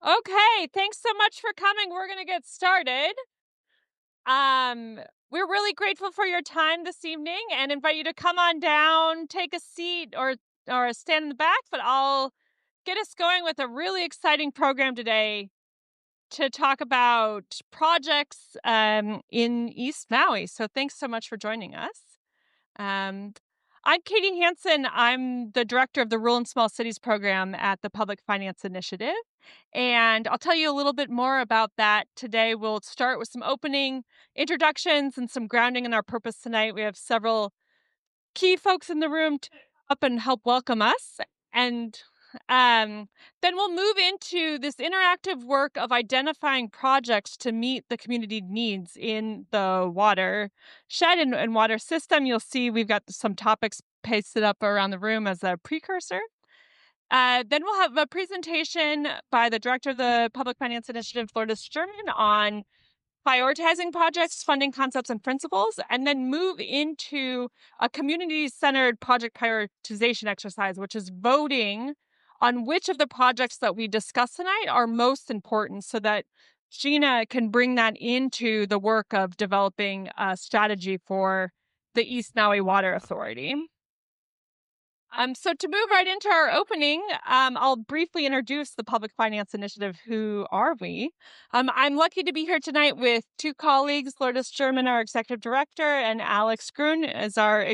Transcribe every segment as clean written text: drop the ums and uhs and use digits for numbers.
Okay, thanks so much for coming. We're going to get started. Um, we're really grateful for your time this evening and invite you to come on down, take a seat or stand in the back, but I'll get us going with a really exciting program today to talk about projects in East Maui. So thanks so much for joining us. Um, I'm Katie Hansen. I'm the director of the Rural and Small Cities program at the Public Finance Initiative. And I'll tell you a little bit more about that today. We'll start with some opening introductions and some grounding in our purpose tonight. We have several key folks in the room to up and help welcome us. And then we'll move into this interactive work of identifying projects to meet the community needs in the watershed and water system. You'll see we've got some topics pasted up around the room as a precursor. Then we'll have a presentation by the director of the Public Finance Initiative, Lourdes German, on prioritizing projects, funding concepts and principles, and then move into a community-centered project prioritization exercise, which is voting on which of the projects that we discuss tonight are most important so that Gina can bring that into the work of developing a strategy for the East Maui Water Authority. So to move right into our opening, I'll briefly introduce the Public Finance Initiative. Who are we? I'm lucky to be here tonight with two colleagues, Lourdes German, our Executive Director, and Alex Grun as our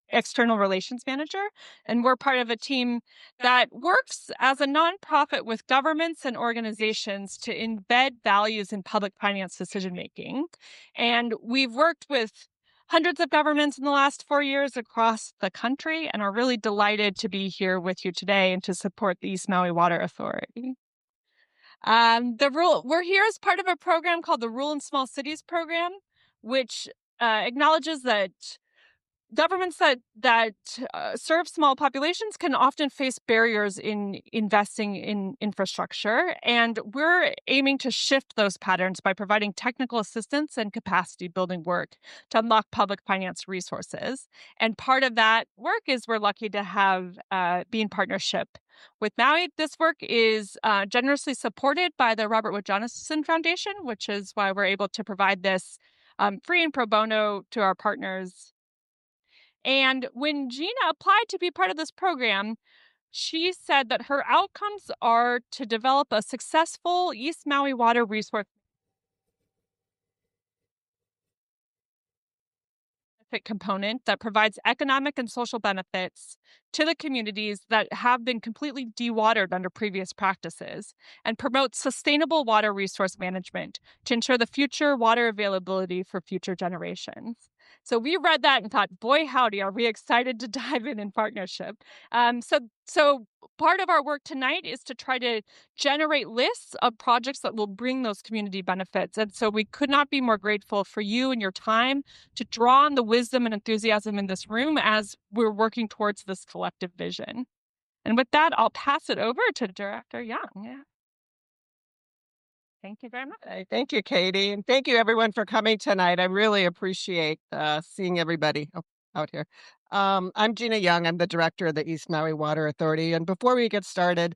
External Relations Manager. And we're part of a team that works as a nonprofit with governments and organizations to embed values in public finance decision-making. And we've worked with hundreds of governments in the last 4 years across the country and are really delighted to be here with you today and to support the East Maui Water Authority. We're here as part of a program called the Rural and Small Cities program, which acknowledges that governments that serve small populations can often face barriers in investing in infrastructure, and we're aiming to shift those patterns by providing technical assistance and capacity building work to unlock public finance resources. And part of that work is we're lucky to have be in partnership with Maui. This work is generously supported by the Robert Wood Johnson Foundation, which is why we're able to provide this free and pro bono to our partners. And when Gina applied to be part of this program, she said that her outcomes are to develop a successful East Maui water resource component that provides economic and social benefits to the communities that have been completely dewatered under previous practices and promotes sustainable water resource management to ensure the future water availability for future generations. So we read that and thought, boy, howdy, are we excited to dive in partnership. So part of our work tonight is to try to generate lists of projects that will bring those community benefits. And so we could not be more grateful for you and your time to draw on the wisdom and enthusiasm in this room as we're working towards this collective vision. And with that, I'll pass it over to Director Young. Yeah. Thank you very much. Thank you, Katie. And thank you, everyone, for coming tonight. I really appreciate seeing everybody out here. I'm Gina Young. I'm the director of the East Maui Water Authority. And before we get started,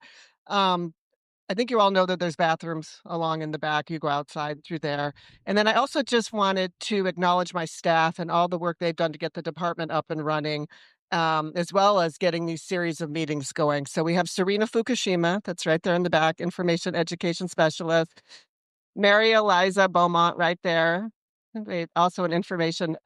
I think you all know that there's bathrooms along in the back. You go outside through there. And then I also just wanted to acknowledge my staff and all the work they've done to get the department up and running, as well as getting these series of meetings going. So we have Serena Fukushima, that's right there in the back, Information Education Specialist. Mary Eliza Beaumont right there. Also an information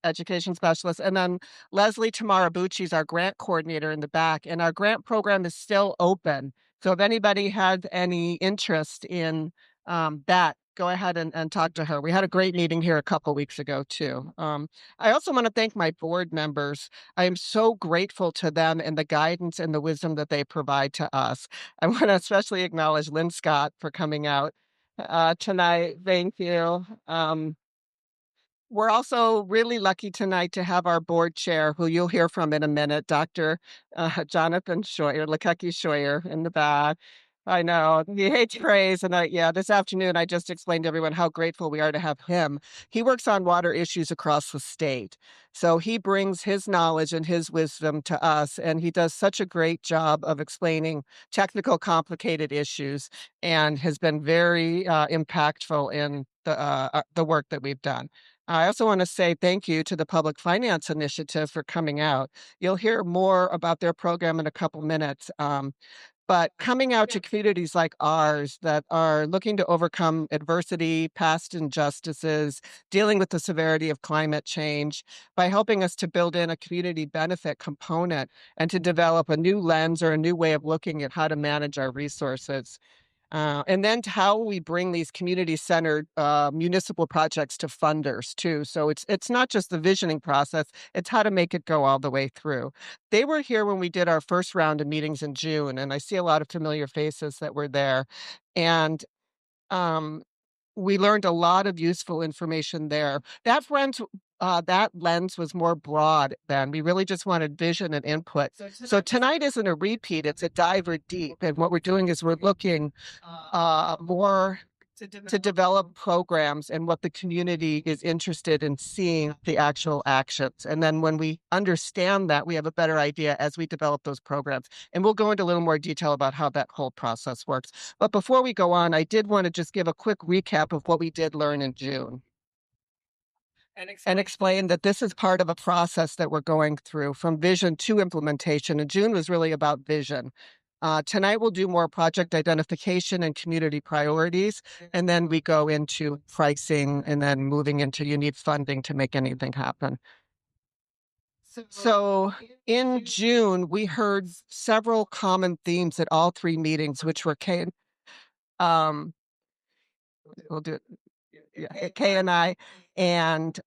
education specialist. And then Leslie Tamarabucci is our grant coordinator in the back. And our grant program is still open. So if anybody had any interest in that, go ahead and talk to her. We had a great meeting here a couple weeks ago, too. I also want to thank my board members. I am so grateful to them and the guidance and the wisdom that they provide to us. I want to especially acknowledge Lynn Scott for coming out tonight. Thank you. We're also really lucky tonight to have our board chair, who you'll hear from in a minute, Dr. Jonathan Scheuer, Lekeki Scheuer in the back. I know. You hate to praise, and yeah, this afternoon I just explained to everyone how grateful we are to have him. He works on water issues across the state. So he brings his knowledge and his wisdom to us, and he does such a great job of explaining technical, complicated issues and has been very impactful in the work that we've done. I also want to say thank you to the Public Finance Initiative for coming out. You'll hear more about their program in a couple minutes. But coming out to communities like ours that are looking to overcome adversity, past injustices, dealing with the severity of climate change, by helping us to build in a community benefit component and to develop a new lens or a new way of looking at how to manage our resources. And then to how we bring these community-centered, municipal projects to funders too. So it's not just the visioning process, it's how to make it go all the way through. They were here when we did our first round of meetings in June, and I see a lot of familiar faces that were there. And, um, we learned a lot of useful information there. That lens was more broad then. We really just wanted vision and input. So tonight isn't a repeat, it's a diver deep, and what we're doing is we're looking more to develop programs and what the community is interested in seeing the actual actions. And then when we understand that, we have a better idea as we develop those programs. And we'll go into a little more detail about how that whole process works. But before we go on, I did want to just give a quick recap of what we did learn in June and explain that this is part of a process that we're going through from vision to implementation. And June was really about vision. Tonight, we'll do more project identification and community priorities, and then we go into pricing and then moving into you need funding to make anything happen. So in June, we heard several common themes at all three meetings, which were um, we'll do it, yeah, K and I, and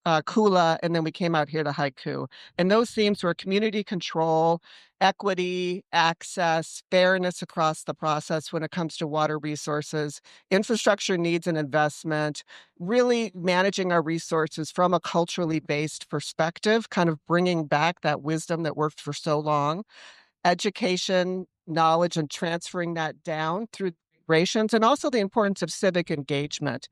Kula, and then we came out here to Haiku. And those themes were community control, equity, access, fairness across the process when it comes to water resources, infrastructure needs and investment, really managing our resources from a culturally based perspective, kind of bringing back that wisdom that worked for so long, education, knowledge, and transferring that down through generations, and also the importance of civic engagement,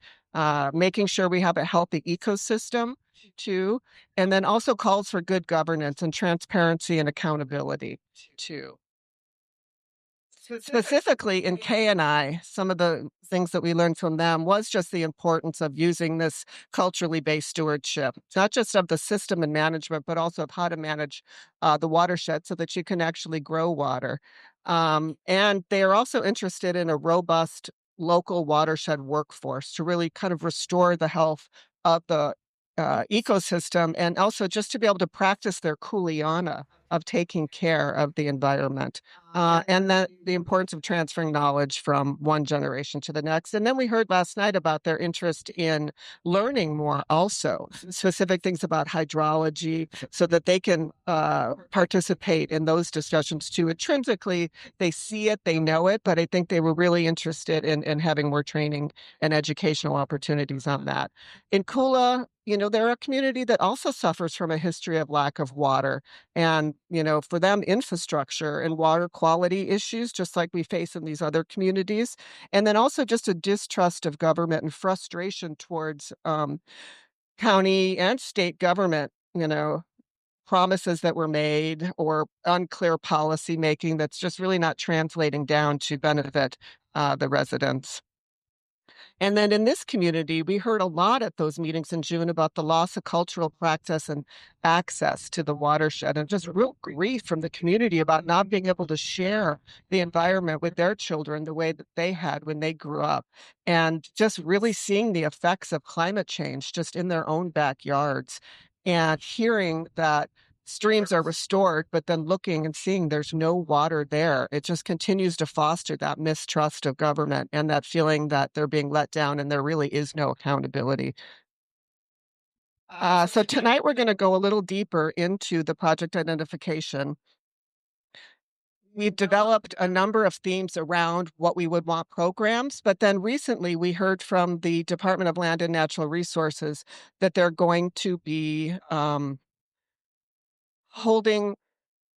making sure we have a healthy ecosystem too, and then also calls for good governance and transparency and accountability too. Specifically in K and I, some of the things that we learned from them was just the importance of using this culturally based stewardship, not just of the system and management, but also of how to manage the watershed so that you can actually grow water. And they are also interested in a robust local watershed workforce to really kind of restore the health of the ecosystem and also just to be able to practice their kuleana of taking care of the environment and that the importance of transferring knowledge from one generation to the next. And then we heard last night about their interest in learning more also, specific things about hydrology, so that they can participate in those discussions too. Intrinsically, they see it, they know it, but I think they were really interested in having more training and educational opportunities on that. In Kula, they're a community that also suffers from a history of lack of water. And, for them, infrastructure and water quality issues, just like we face in these other communities. And then also just a distrust of government and frustration towards county and state government, promises that were made or unclear policy making that's just really not translating down to benefit the residents. And then in this community, we heard a lot at those meetings in June about the loss of cultural practice and access to the watershed, and just real grief from the community about not being able to share the environment with their children the way that they had when they grew up. And just really seeing the effects of climate change just in their own backyards and hearing that streams are restored, but then looking and seeing there's no water there. It just continues to foster that mistrust of government and that feeling that they're being let down and there really is no accountability. So tonight we're going to go a little deeper into the project identification. We've developed a number of themes around what we would want programs, but then recently we heard from the Department of Land and Natural Resources that they're going to be holding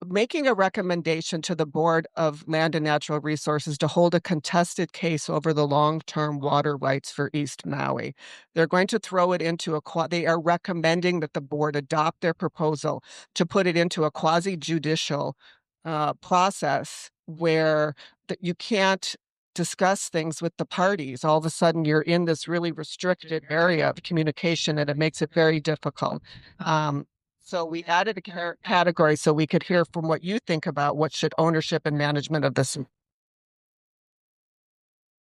making a recommendation to the Board of Land and Natural Resources to hold a contested case over the long-term water rights for East Maui. They're going to throw it into they are recommending that the board adopt their proposal to put it into a quasi-judicial process where that you can't discuss things with the parties. All of a sudden, you're in this really restricted area of communication, and it makes it very difficult. Um, so we added a category so we could hear from what you think about what should ownership and management of this. And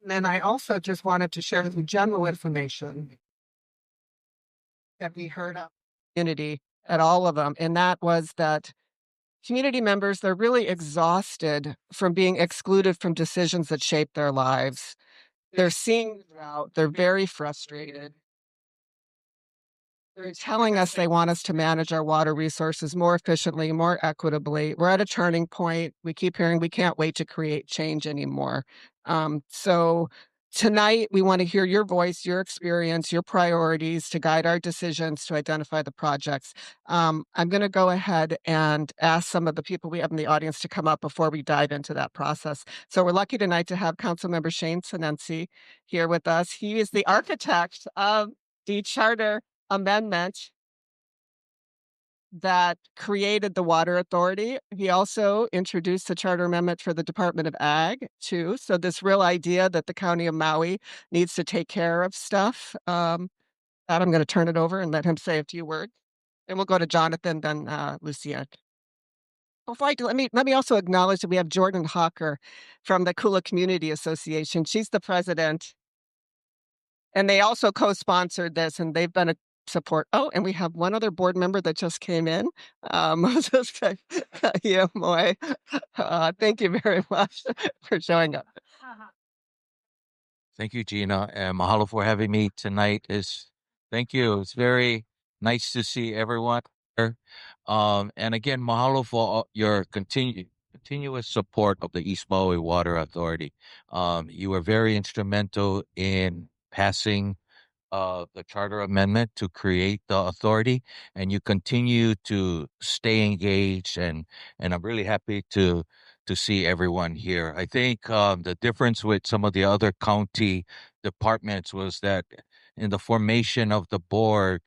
then I also just wanted to share some general information that we heard of community at all of them, and that was that community members, they're really exhausted from being excluded from decisions that shape their lives. They're seeing the drought, they're very frustrated. They're telling us they want us to manage our water resources more efficiently, more equitably. We're at a turning point. We keep hearing we can't wait to create change anymore. So tonight, we want to hear your voice, your experience, your priorities to guide our decisions to identify the projects. I'm going to go ahead and ask some of the people we have in the audience to come up before we dive into that process. So we're lucky tonight to have Councilmember Shane Sinensi here with us. He is the architect of the charter amendment that created the water authority. He also introduced the charter amendment for the Department of Ag too. So this real idea that the county of Maui needs to take care of stuff. That I'm going to turn it over and let him say a few words. And we'll go to Jonathan, then Lucia. Before I do, let me also acknowledge that we have Jordan Hawker from the Kula Community Association. She's the president, and they also co-sponsored this, and they've been a support. Oh, and we have one other board member that just came in, Moses Moy. Thank you very much for showing up. Thank you, Gina, and mahalo for having me tonight. Thank you. It's very nice to see everyone here. And again, mahalo for your continuous support of the East Maui Water Authority. You were very instrumental in passing the charter amendment to create the authority, and you continue to stay engaged. And I'm really happy to see everyone here. I think the difference with some of the other county departments was that in the formation of the board,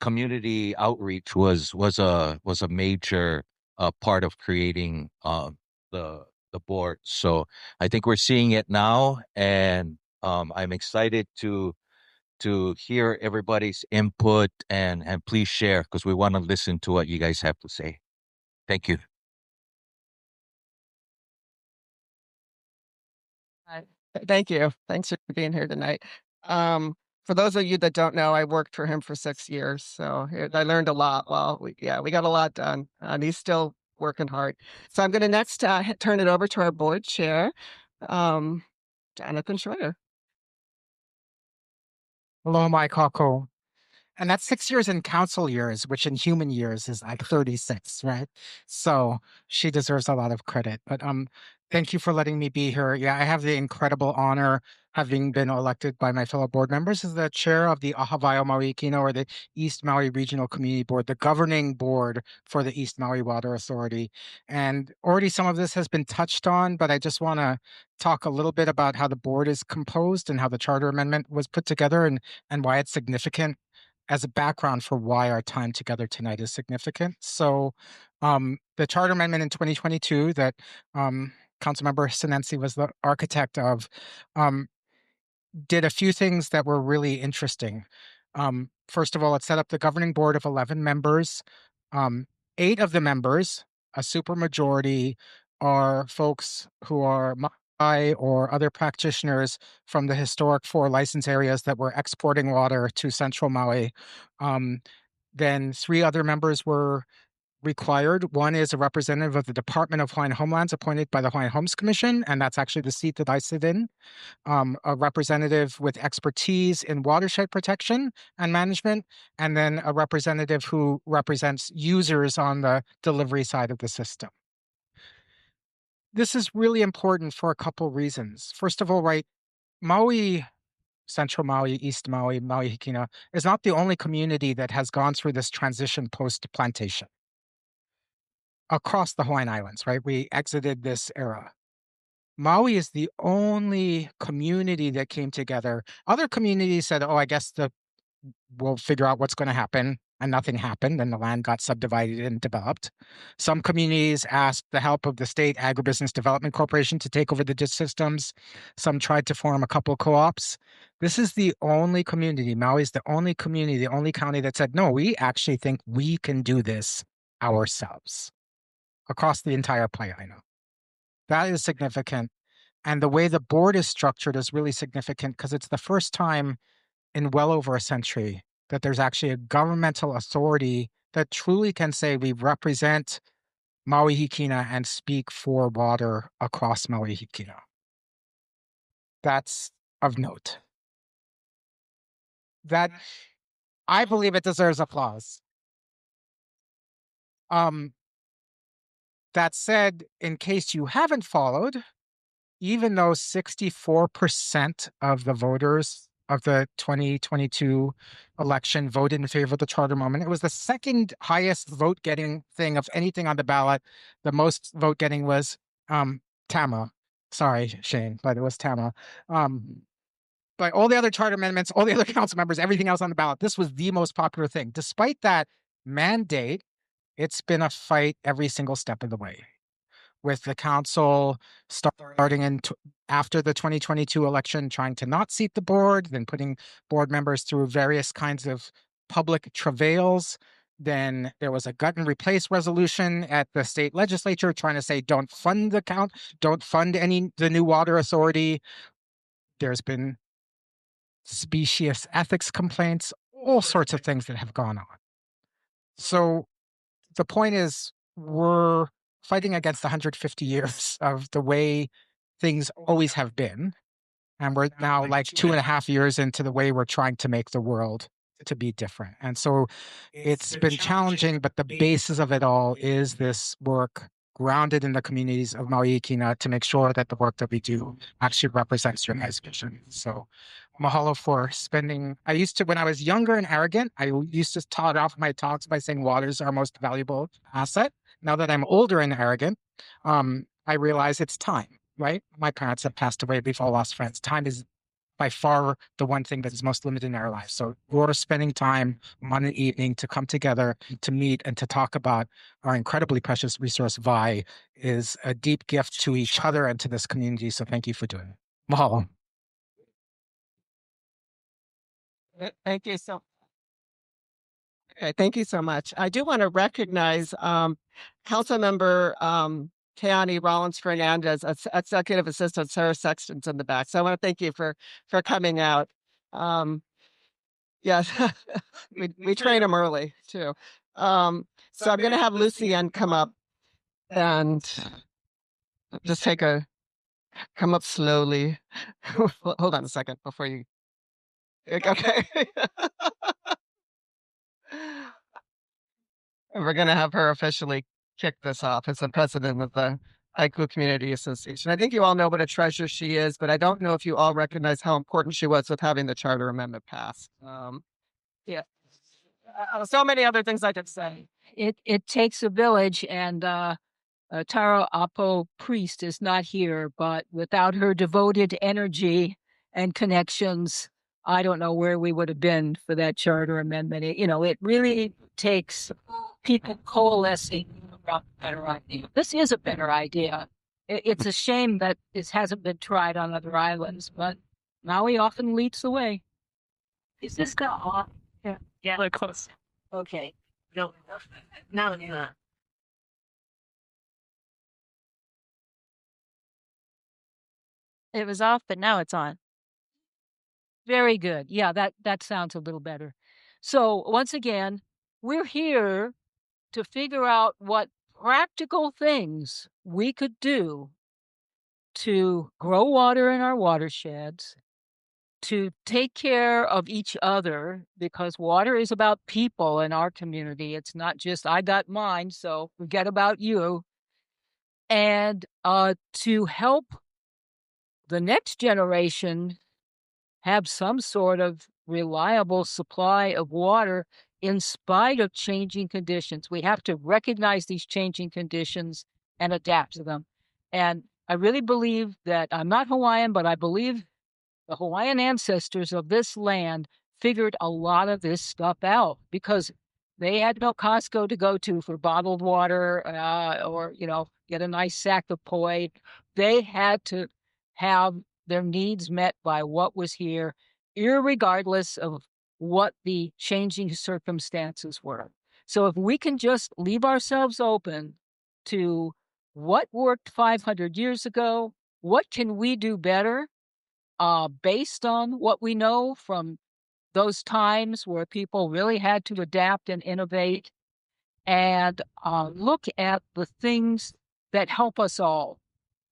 community outreach was a major part of creating the board. So I think we're seeing it now, and I'm excited to hear everybody's input, and please share because we want to listen to what you guys have to say. Thank you. Hi. Thank you. Thanks for being here tonight. For those of you that don't know, I worked for him for 6 years, so I learned a lot. Well, we got a lot done, and he's still working hard. So I'm going to next turn it over to our board chair, um, Jonathan Schroeder. Hello, Mike Hako. And that's 6 years in council years, which in human years is like 36, right? So she deserves a lot of credit. But thank you for letting me be here. Yeah, I have the incredible honor having been elected by my fellow board members as the chair of the Ahavaio Maui Kino, or the East Maui Regional Community Board, the governing board for the East Maui Water Authority. And already some of this has been touched on, but I just want to talk a little bit about how the board is composed and how the charter amendment was put together, and why it's significant as a background for why our time together tonight is significant. So the charter amendment in 2022 that Councilmember Sinensi was the architect of did a few things that were really interesting. First of all, it set up the governing board of 11 members. 8 of the members, a supermajority, are folks who are Maui or other practitioners from the historic 4 license areas that were exporting water to central Maui. Then 3 other members were required. One is a representative of the Department of Hawaiian Homelands appointed by the Hawaiian Homes Commission, and that's actually the seat that I sit in. A representative with expertise in watershed protection and management, and then a representative who represents users on the delivery side of the system. This is really important for a couple reasons. First of all, right, Maui, Central Maui, East Maui, Maui Hikina, is not the only community that has gone through this transition post-plantation. across the Hawaiian Islands, right? We exited this era. Maui is the only community that came together. Other communities said, "Oh, I guess we'll figure out what's going to happen," and nothing happened, and the land got subdivided and developed. Some communities asked the help of the state agribusiness development corporation to take over the systems. Some tried to form a couple co-ops. This is the only community. Maui's the only community, the only county that said, "No, we actually think we can do this ourselves," across the entire Paeaina. That is significant. And the way the board is structured is really significant because it's the first time in well over a century that there's actually a governmental authority that truly can say we represent Maui Hikina and speak for water across Maui Hikina. That's of note. That I believe it deserves applause. That said, in case you haven't followed, even though 64% of the voters of the 2022 election voted in favor of the charter amendment, it was the second highest vote getting thing of anything on the ballot. The most vote getting was Tama. Sorry, Shane, but it was Tama. But all the other charter amendments, all the other council members, everything else on the ballot, this was the most popular thing. Despite that mandate, it's been a fight every single step of the way, with the council starting after the 2022 election, trying to not seat the board, then putting board members through various kinds of public travails. Then there was a gut and replace resolution at the state legislature trying to say, don't fund don't fund the new water authority. There's been species ethics complaints, all sorts of things that have gone on. So the point is, we're fighting against 150 years of the way things always have been. And we're now like 2.5 years into the way we're trying to make the world to be different. And so it's been challenging, but the basis of it all is this work grounded in the communities of Maui Kina to make sure that the work that we do actually represents your guys' vision. So mahalo for spending. I used to, when I was younger and arrogant, I used to start off my talks by saying water is our most valuable asset. Now that I'm older and arrogant, I realize it's time, right? My parents have passed away. We've all lost friends. Time is by far the one thing that is most limited in our lives. So we're spending time on an evening to come together, to meet, and to talk about our incredibly precious resource, Vai, is a deep gift to each other and to this community. So thank you for doing it. Mahalo. Thank you so. Okay, thank you so much. I do want to recognize Councilmember Keani Rollins Fernandez, Executive Assistant Sarah Sexton's in the back. So I want to thank you for coming out. Yes, we train them early too. So I'm going to have Lucienne come up and just come up slowly. Hold on a second before you. Okay. And we're going to have her officially kick this off as the president of the Haiku Community Association. I think you all know what a treasure she is, but I don't know if you all recognize how important she was with having the charter amendment passed. Yeah. So many other things I could say. It takes a village, and Tara Apo Priest is not here, but without her devoted energy and connections, I don't know where we would have been for that charter amendment. It really takes people coalescing around a better idea. This is a better idea. It's a shame that this hasn't been tried on other islands, but Maui often leads the way. Is this guy on? Yeah. Yeah. Look close. Okay. No. No. It was off, but now it's on. Very good. Yeah, that sounds a little better. So once again, we're here to figure out what practical things we could do to grow water in our watersheds, to take care of each other, because water is about people in our community. It's not just I got mine, so forget about you. And to help the next generation have some sort of reliable supply of water in spite of changing conditions. We have to recognize these changing conditions and adapt to them. And I really believe that I'm not Hawaiian, but I believe the Hawaiian ancestors of this land figured a lot of this stuff out because they had no Costco to go to for bottled water or, get a nice sack of poi. They had to have their needs met by what was here, irregardless of what the changing circumstances were. So if we can just leave ourselves open to what worked 500 years ago, what can we do better based on what we know from those times where people really had to adapt and innovate and look at the things that help us all.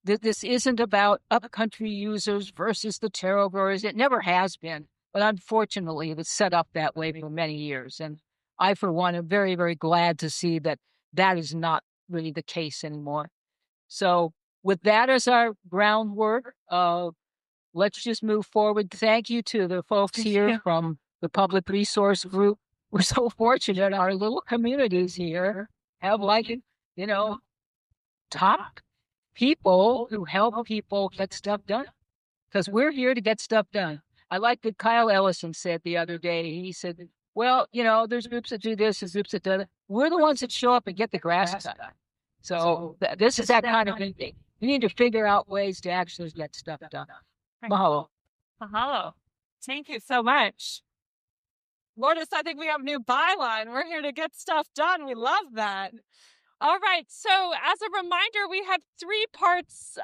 This isn't about upcountry users versus the taro growers. It never has been, but unfortunately, it was set up that way for many years. And I, for one, am very, very glad to see that that is not really the case anymore. So with that as our groundwork, let's just move forward. Thank you to the folks here from the Public Resource Group. We're so fortunate our little communities here have top people who help people get stuff done. Because we're here to get stuff done. I like what Kyle Ellison said the other day. He said, well, there's groups that do this, there's groups that do that. We're the ones that show up and get the grass cut. So this is that kind of thing. We need to figure out ways to actually get stuff done. Mahalo. Mahalo. Thank you so much. Lourdes, I think we have a new byline. We're here to get stuff done. We love that. All right. So as a reminder, we have 3 parts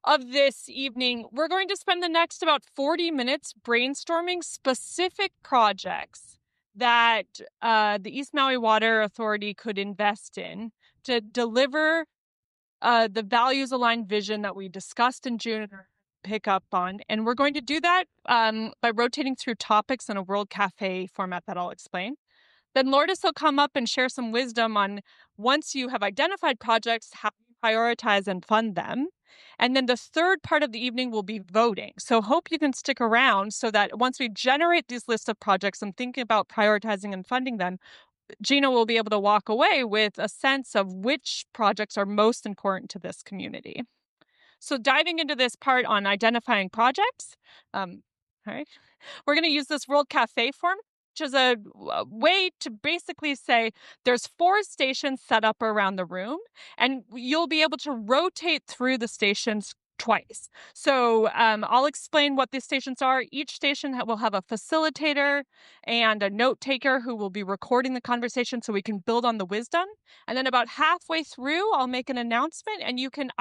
of this evening. We're going to spend the next about 40 minutes brainstorming specific projects that the East Maui Water Authority could invest in to deliver the values-aligned vision that we discussed in June pick up on. And we're going to do that by rotating through topics in a World Cafe format that I'll explain. Then Lourdes will come up and share some wisdom on once you have identified projects, how you prioritize and fund them. And then the third part of the evening will be voting. So hope you can stick around so that once we generate these lists of projects and thinking about prioritizing and funding them, Gina will be able to walk away with a sense of which projects are most important to this community. So diving into this part on identifying projects, all right, we're going to use this World Cafe form, which is a way to basically say there's 4 stations set up around the room, and you'll be able to rotate through the stations twice. So I'll explain what these stations are. Each station will have a facilitator and a note taker who will be recording the conversation so we can build on the wisdom. And then about halfway through, I'll make an announcement and you can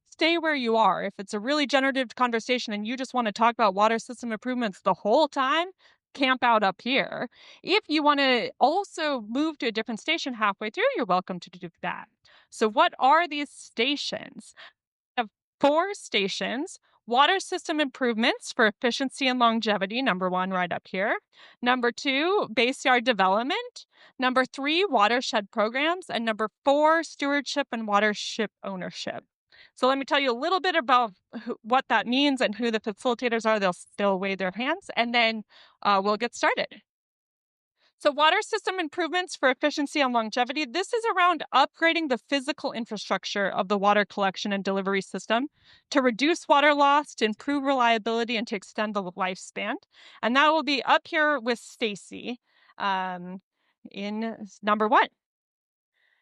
stay where you are. If it's a really generative conversation and you just want to talk about water system improvements the whole time, camp out up here. If you want to also move to a different station halfway through, you're welcome to do that. So what are these stations? We have 4 stations. Water system improvements for efficiency and longevity, number 1 right up here. Number 2, base yard development. Number 3, watershed programs. And number 4, stewardship and watership ownership. So let me tell you a little bit about what that means and who the facilitators are. They'll wave their hands, and then we'll get started. So water system improvements for efficiency and longevity. This is around upgrading the physical infrastructure of the water collection and delivery system to reduce water loss, to improve reliability, and to extend the lifespan. And that will be up here with Stacy in number 1.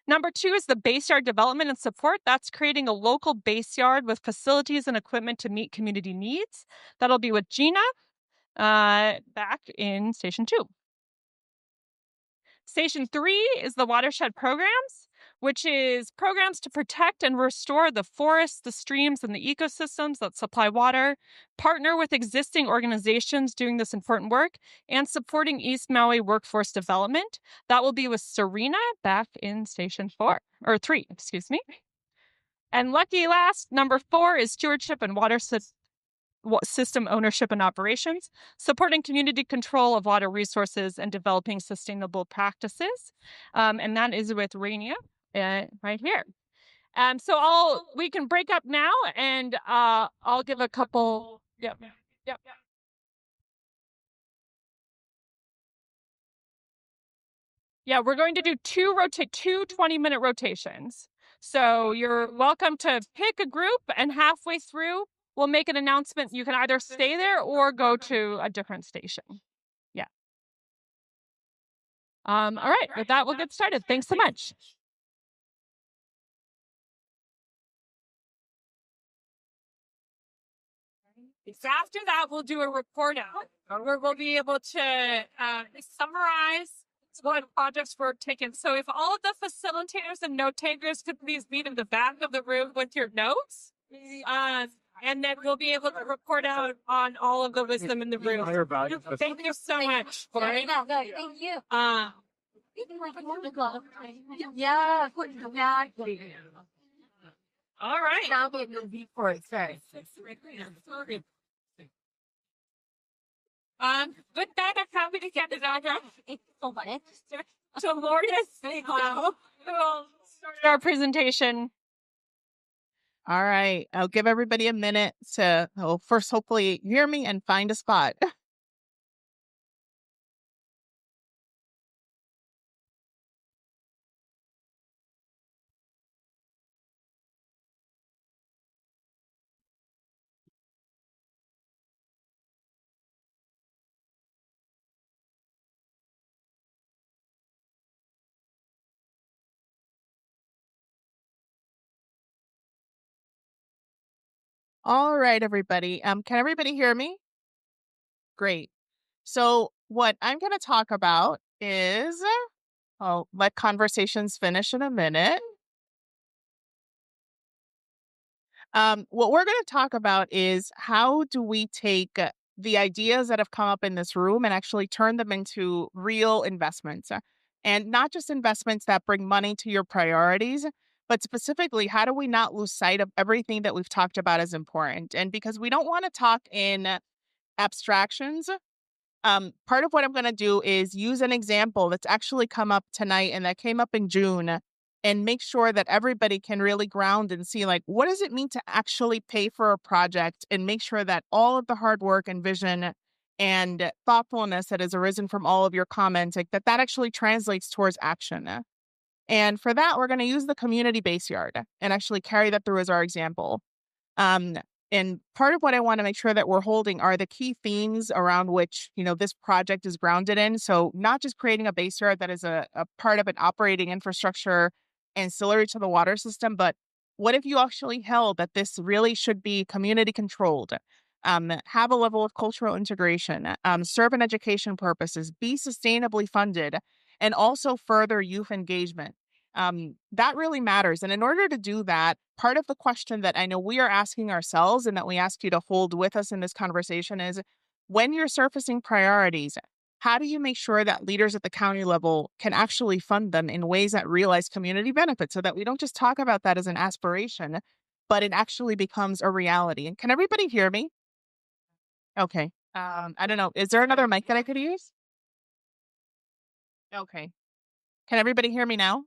Number 2 is the base yard development and support. That's creating a local base yard with facilities and equipment to meet community needs. That'll be with Gina back in Station 2. Station 3 is the watershed programs, which is programs to protect and restore the forests, the streams, and the ecosystems that supply water, partner with existing organizations doing this important work, and supporting East Maui workforce development. That will be with Serena back in Station 3, excuse me. And lucky last, number 4 is stewardship and water system ownership and operations, supporting community control of water resources and developing sustainable practices. And that is with Rainia right here. So we can break up now and I'll give a couple. Yep. Yeah, we're going to do two 20-minute rotations. So you're welcome to pick a group, and halfway through, we'll make an announcement. You can either stay there or go to a different station. Yeah. All right. With that, we'll get started. Thanks so much. So after that, we'll do a report out where we'll be able to summarize what projects were taken. So if all of the facilitators and note takers could please meet in the back of the room with your notes, and then we'll be able to report out on all of the wisdom in the room. Thank you so much. Thank you. Yeah. All right. Now we will be for it. With that, I'm happy to get it over to Lourdes, who will start our presentation. All right. I'll give everybody a minute to first hopefully hear me and find a spot. All right, everybody. Can everybody hear me? Great. So what I'm going to talk about is, I'll let conversations finish in a minute. What we're going to talk about is how do we take the ideas that have come up in this room and actually turn them into real investments, and not just investments that bring money to your priorities, but specifically, how do we not lose sight of everything that we've talked about as important? And because we don't want to talk in abstractions, part of what I'm going to do is use an example that's actually come up tonight and that came up in June, and make sure that everybody can really ground and see, like, what does it mean to actually pay for a project, and make sure that all of the hard work and vision and thoughtfulness that has arisen from all of your comments, like that actually translates towards action. And for that, we're going to use the community base yard and actually carry that through as our example. Um, and part of what I want to make sure that we're holding are the key themes around which, this project is grounded in. So not just creating a base yard that is a part of an operating infrastructure ancillary to the water system, but what if you actually held that this really should be community controlled, have a level of cultural integration, serve an education purposes, be sustainably funded, and also further youth engagement. That really matters. And in order to do that, part of the question that I know we are asking ourselves and that we ask you to hold with us in this conversation is, when you're surfacing priorities, how do you make sure that leaders at the county level can actually fund them in ways that realize community benefits, so that we don't just talk about that as an aspiration, but it actually becomes a reality? And can everybody hear me? Okay. I don't know. Is there another mic that I could use? Okay. Can everybody hear me now?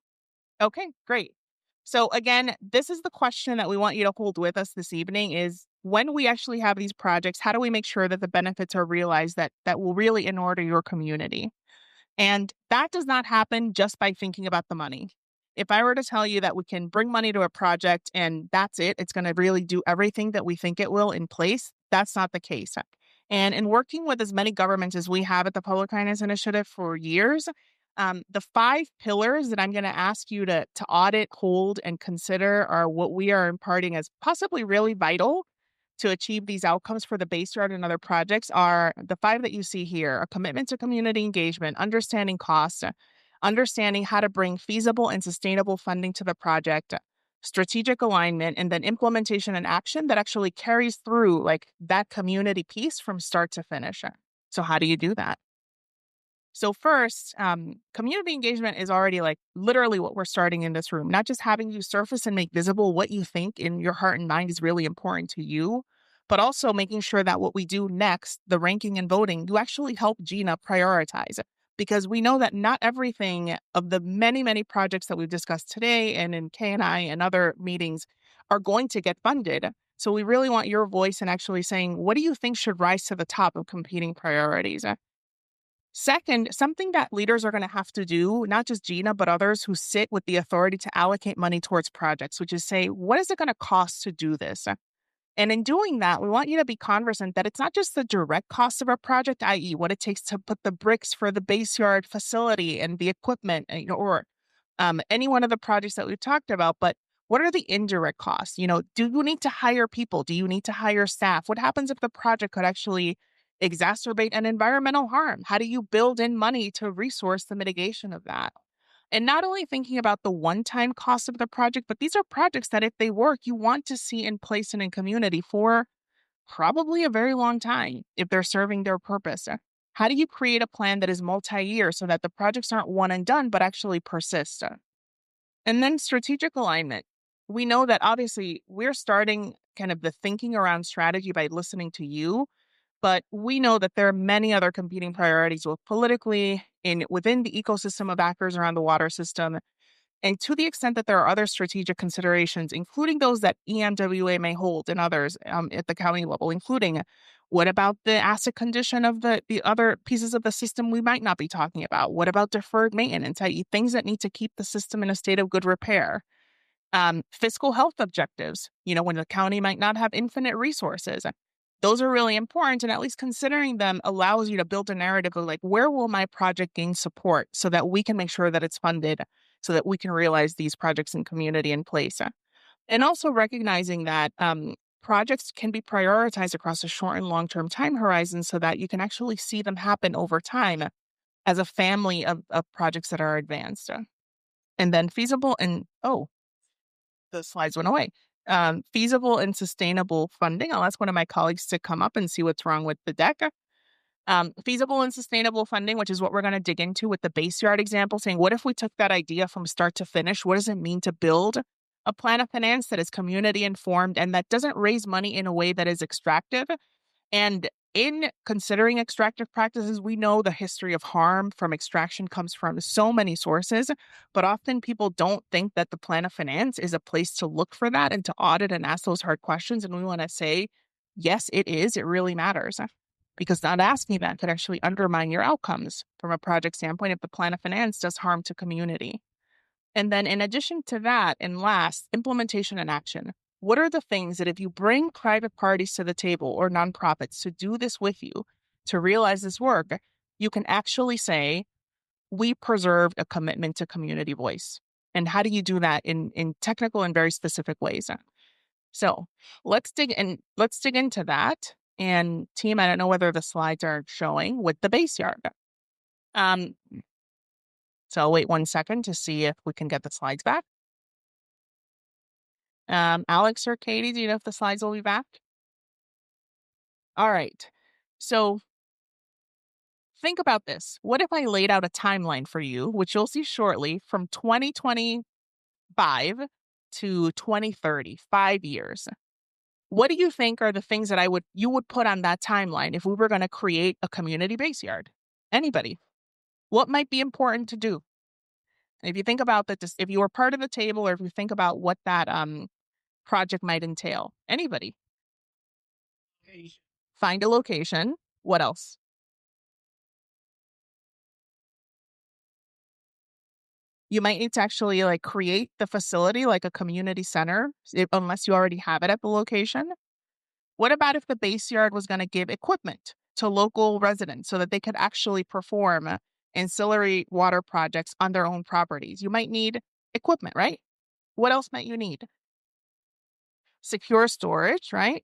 Okay, great. So again, this is the question that we want you to hold with us this evening is, when we actually have these projects, how do we make sure that the benefits are realized that will really in order your community? And that does not happen just by thinking about the money. If I were to tell you that we can bring money to a project and that's it, it's going to really do everything that we think it will in place, that's not the case. And in working with as many governments as we have at the Public Finance Initiative for years, the 5 pillars that I'm going to ask you to audit, hold, and consider are what we are imparting as possibly really vital to achieve these outcomes for the base yard and other projects. Are the 5 that you see here: a commitment to community engagement, understanding costs, understanding how to bring feasible and sustainable funding to the project, strategic alignment, and then implementation and action that actually carries through like that community piece from start to finish. So how do you do that? So first, community engagement is already like literally what we're starting in this room, not just having you surface and make visible what you think in your heart and mind is really important to you, but also making sure that what we do next, the ranking and voting, you actually help Gina prioritize it. Because we know that not everything of the many, many projects that we've discussed today and in K&I and other meetings are going to get funded. So we really want your voice in actually saying, what do you think should rise to the top of competing priorities? Second, something that leaders are going to have to do, not just Gina, but others who sit with the authority to allocate money towards projects, which is say, what is it going to cost to do this? And in doing that, we want you to be conversant that it's not just the direct cost of a project, i.e., what it takes to put the bricks for the base yard facility and the equipment, or any one of the projects that we've talked about, but what are the indirect costs? Do you need to hire people? Do you need to hire staff? What happens if the project could actually exacerbate an environmental harm? How do you build in money to resource the mitigation of that? And not only thinking about the one time cost of the project, but these are projects that, if they work, you want to see in place and in community for probably a very long time if they're serving their purpose. How do you create a plan that is multi year so that the projects aren't one and done, but actually persist? And then strategic alignment. We know that obviously we're starting kind of the thinking around strategy by listening to you, but we know that there are many other competing priorities, both politically and within the ecosystem of actors around the water system. And to the extent that there are other strategic considerations, including those that EMWA may hold and others at the county level, including what about the asset condition of the other pieces of the system we might not be talking about? What about deferred maintenance, i.e., things that need to keep the system in a state of good repair? Fiscal health objectives, when the county might not have infinite resources. Those are really important, and at least considering them allows you to build a narrative of like, where will my project gain support so that we can make sure that it's funded, so that we can realize these projects in community in place. And also recognizing that projects can be prioritized across a short and long-term time horizon so that you can actually see them happen over time as a family of projects that are advanced. And then feasible and, the slides went away. Feasible and sustainable funding. I'll ask one of my colleagues to come up and see what's wrong with the deck. Feasible and sustainable funding, which is what we're going to dig into with the base yard example, saying, what if we took that idea from start to finish? What does it mean to build a plan of finance that is community informed and that doesn't raise money in a way that is extractive? And in considering extractive practices, we know the history of harm from extraction comes from so many sources, but often people don't think that the plan of finance is a place to look for that and to audit and ask those hard questions. And we want to say, yes, it is. It really matters. Because not asking that could actually undermine your outcomes from a project standpoint if the plan of finance does harm to community. And then in addition to that, and last, implementation and action. What are the things that if you bring private parties to the table or nonprofits to do this with you, to realize this work, you can actually say, we preserved a commitment to community voice. And how do you do that in technical and very specific ways? So let's dig into that. And team, I don't know whether the slides are showing with the base yard. So I'll wait 1 second to see if we can get the slides back. Alex or Katie, do you know if the slides will be back? All right. So think about this. What if I laid out a timeline for you, which you'll see shortly, from 2025 to 2030, 5 years? What do you think are the things that you would put on that timeline if we were going to create a community base yard? Anybody? What might be important to do? If you think about that, if you were part of the table, or if you think about what that project might entail, anybody? Find a location. What else? You might need to actually create the facility like a community center, unless you already have it at the location. What about if the base yard was going to give equipment to local residents so that they could actually perform ancillary water projects on their own properties? You might need equipment, right? What else might you need? Secure storage, right?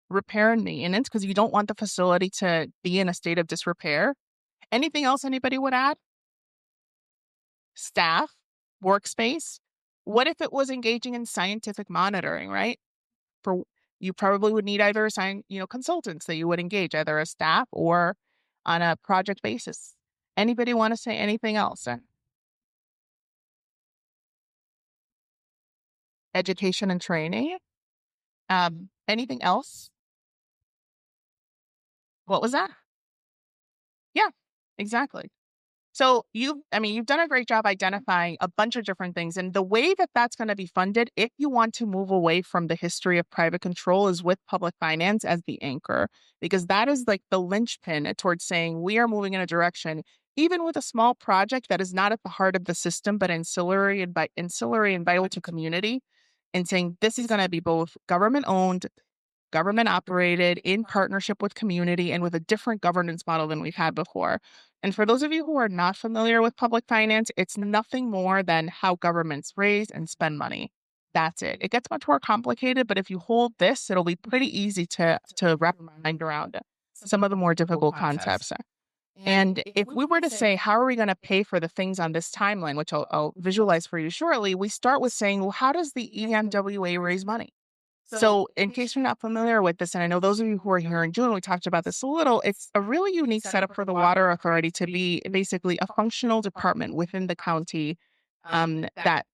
Repair and maintenance, because you don't want the facility to be in a state of disrepair. Anything else anybody would add? Staff, workspace. What if it was engaging in scientific monitoring, right? You probably would need either consultants that you would engage, either as staff or on a project basis. Anybody want to say anything else? Education and training. Anything else? What was that? Yeah, exactly. So you've done a great job identifying a bunch of different things. And the way that that's going to be funded, if you want to move away from the history of private control, is with public finance as the anchor, because that is like the linchpin towards saying we are moving in a direction, even with a small project that is not at the heart of the system, but ancillary and vital to community, and saying this is going to be both government owned, government operated, in partnership with community, and with a different governance model than we've had before. And for those of you who are not familiar with public finance, it's nothing more than how governments raise and spend money. That's it. It gets much more complicated, but if you hold this, it'll be pretty easy to wrap your mind around some of the more difficult concepts. And if we were to say, how are we going to pay for the things on this timeline, which I'll visualize for you shortly, we start with saying, well, how does the EMWA raise money? So, in case you're not familiar with this, and I know those of you who are here in June, we talked about this a little, it's a really unique setup for the Water Authority to be basically a functional department within the county that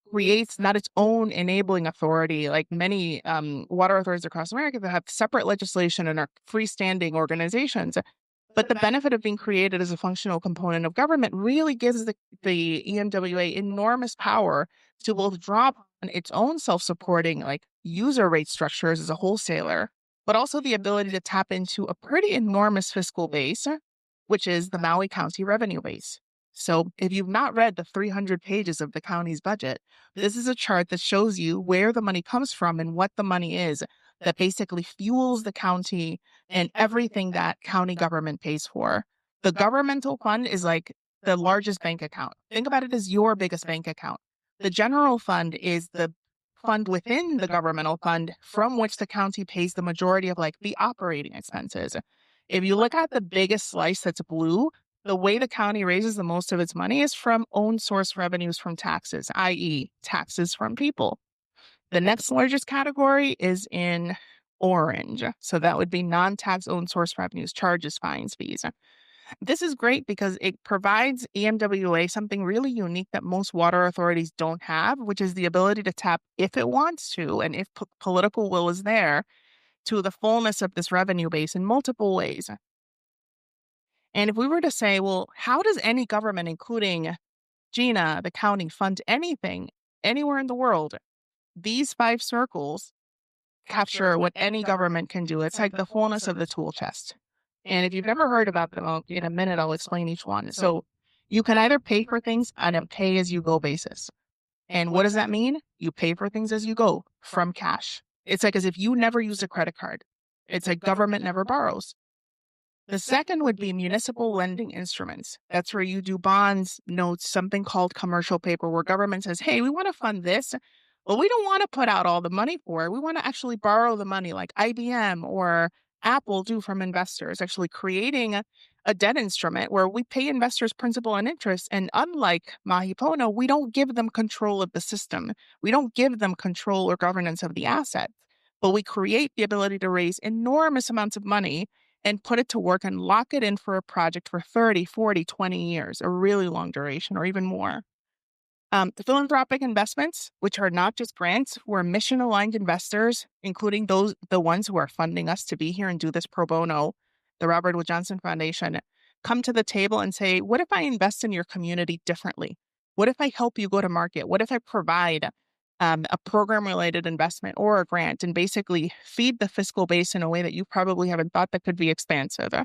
creates not its own enabling authority, like many water authorities across America that have separate legislation and are freestanding organizations. But the benefit of being created as a functional component of government really gives the EMWA enormous power to both draw upon its own self-supporting, like user rate structures as a wholesaler, but also the ability to tap into a pretty enormous fiscal base, which is the Maui County revenue base. So if you've not read the 300 pages of the county's budget, this is a chart that shows you where the money comes from and what the money is that basically fuels the county and everything that county government pays for. The governmental fund is like the largest bank account. Think about it as your biggest bank account. The general fund is the fund within the governmental fund from which the county pays the majority of like the operating expenses. If you look at the biggest slice that's blue, the way the county raises the most of its money is from own source revenues from taxes, i.e., taxes from people. The next largest category is in orange. So that would be non-tax own source revenues, charges, fines, fees. This is great because it provides EMWA something really unique that most water authorities don't have, which is the ability to tap, if it wants to, and if political will is there, to the fullness of this revenue base in multiple ways. And if we were to say, well, how does any government, including Gina, the county, fund anything anywhere in the world? These 5 circles capture what any government can do. It's like the fullness of the tool chest. And if you've never heard about them, in a minute, I'll explain each one. So you can either pay for things on a pay as you go basis. And what does that mean? You pay for things as you go from cash. It's like as if you never use a credit card. It's like government never borrows. The second would be municipal lending instruments. That's where you do bonds, notes, something called commercial paper, where government says, hey, we want to fund this, but we don't want to put out all the money for it. We want to actually borrow the money like IBM or Apple do from investors, actually creating a debt instrument where we pay investors principal and interest. And unlike Mahi Pono, we don't give them control of the system. We don't give them control or governance of the asset, but we create the ability to raise enormous amounts of money and put it to work and lock it in for a project for 30, 40, 20 years, a really long duration or even more. The philanthropic investments, which are not just grants, we're mission-aligned investors, including the ones who are funding us to be here and do this pro bono, the Robert Wood Johnson Foundation, come to the table and say, what if I invest in your community differently? What if I help you go to market? What if I provide a program-related investment or a grant and basically feed the fiscal base in a way that you probably haven't thought that could be expansive?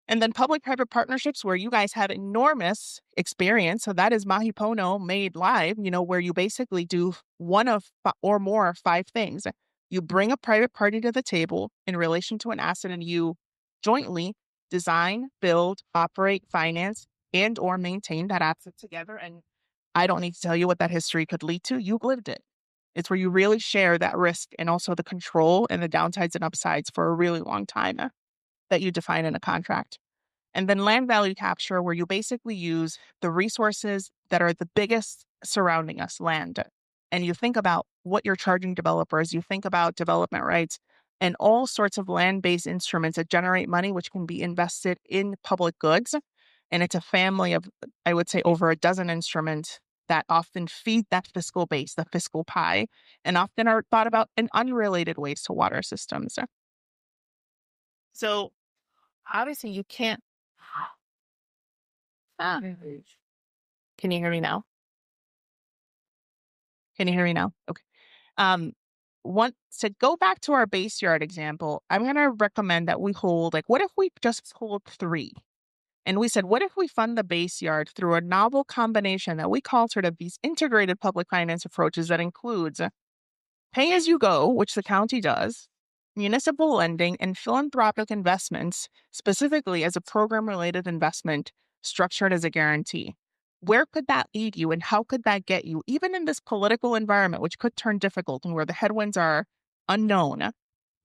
And then public-private partnerships where you guys have enormous experience. So that is Mahi Pono made live, where you basically do one of or more 5 things. You bring a private party to the table in relation to an asset and you jointly design, build, operate, finance, and or maintain that asset together. And I don't need to tell you what that history could lead to. You've lived it. It's where you really share that risk and also the control and the downsides and upsides for a really long time that you define in a contract. And then land value capture, where you basically use the resources that are the biggest surrounding us, land. And you think about what you're charging developers, you think about development rights, and all sorts of land-based instruments that generate money, which can be invested in public goods. And it's a family of, I would say, over a dozen instruments that often feed that fiscal base, the fiscal pie, and often are thought about in unrelated ways to water systems. So obviously you can't Ah. Can you hear me now? Can you hear me now? Okay. Um, want to go back to our base yard example, I'm going to recommend that we hold, like, what if we just hold three? And we said, what if we fund the base yard through a novel combination that we call sort of these integrated public finance approaches that includes pay as you go, which the county does, municipal lending, and philanthropic investments, specifically as a program related investment structured as a guarantee. Where could that lead you and how could that get you, even in this political environment, which could turn difficult and where the headwinds are unknown,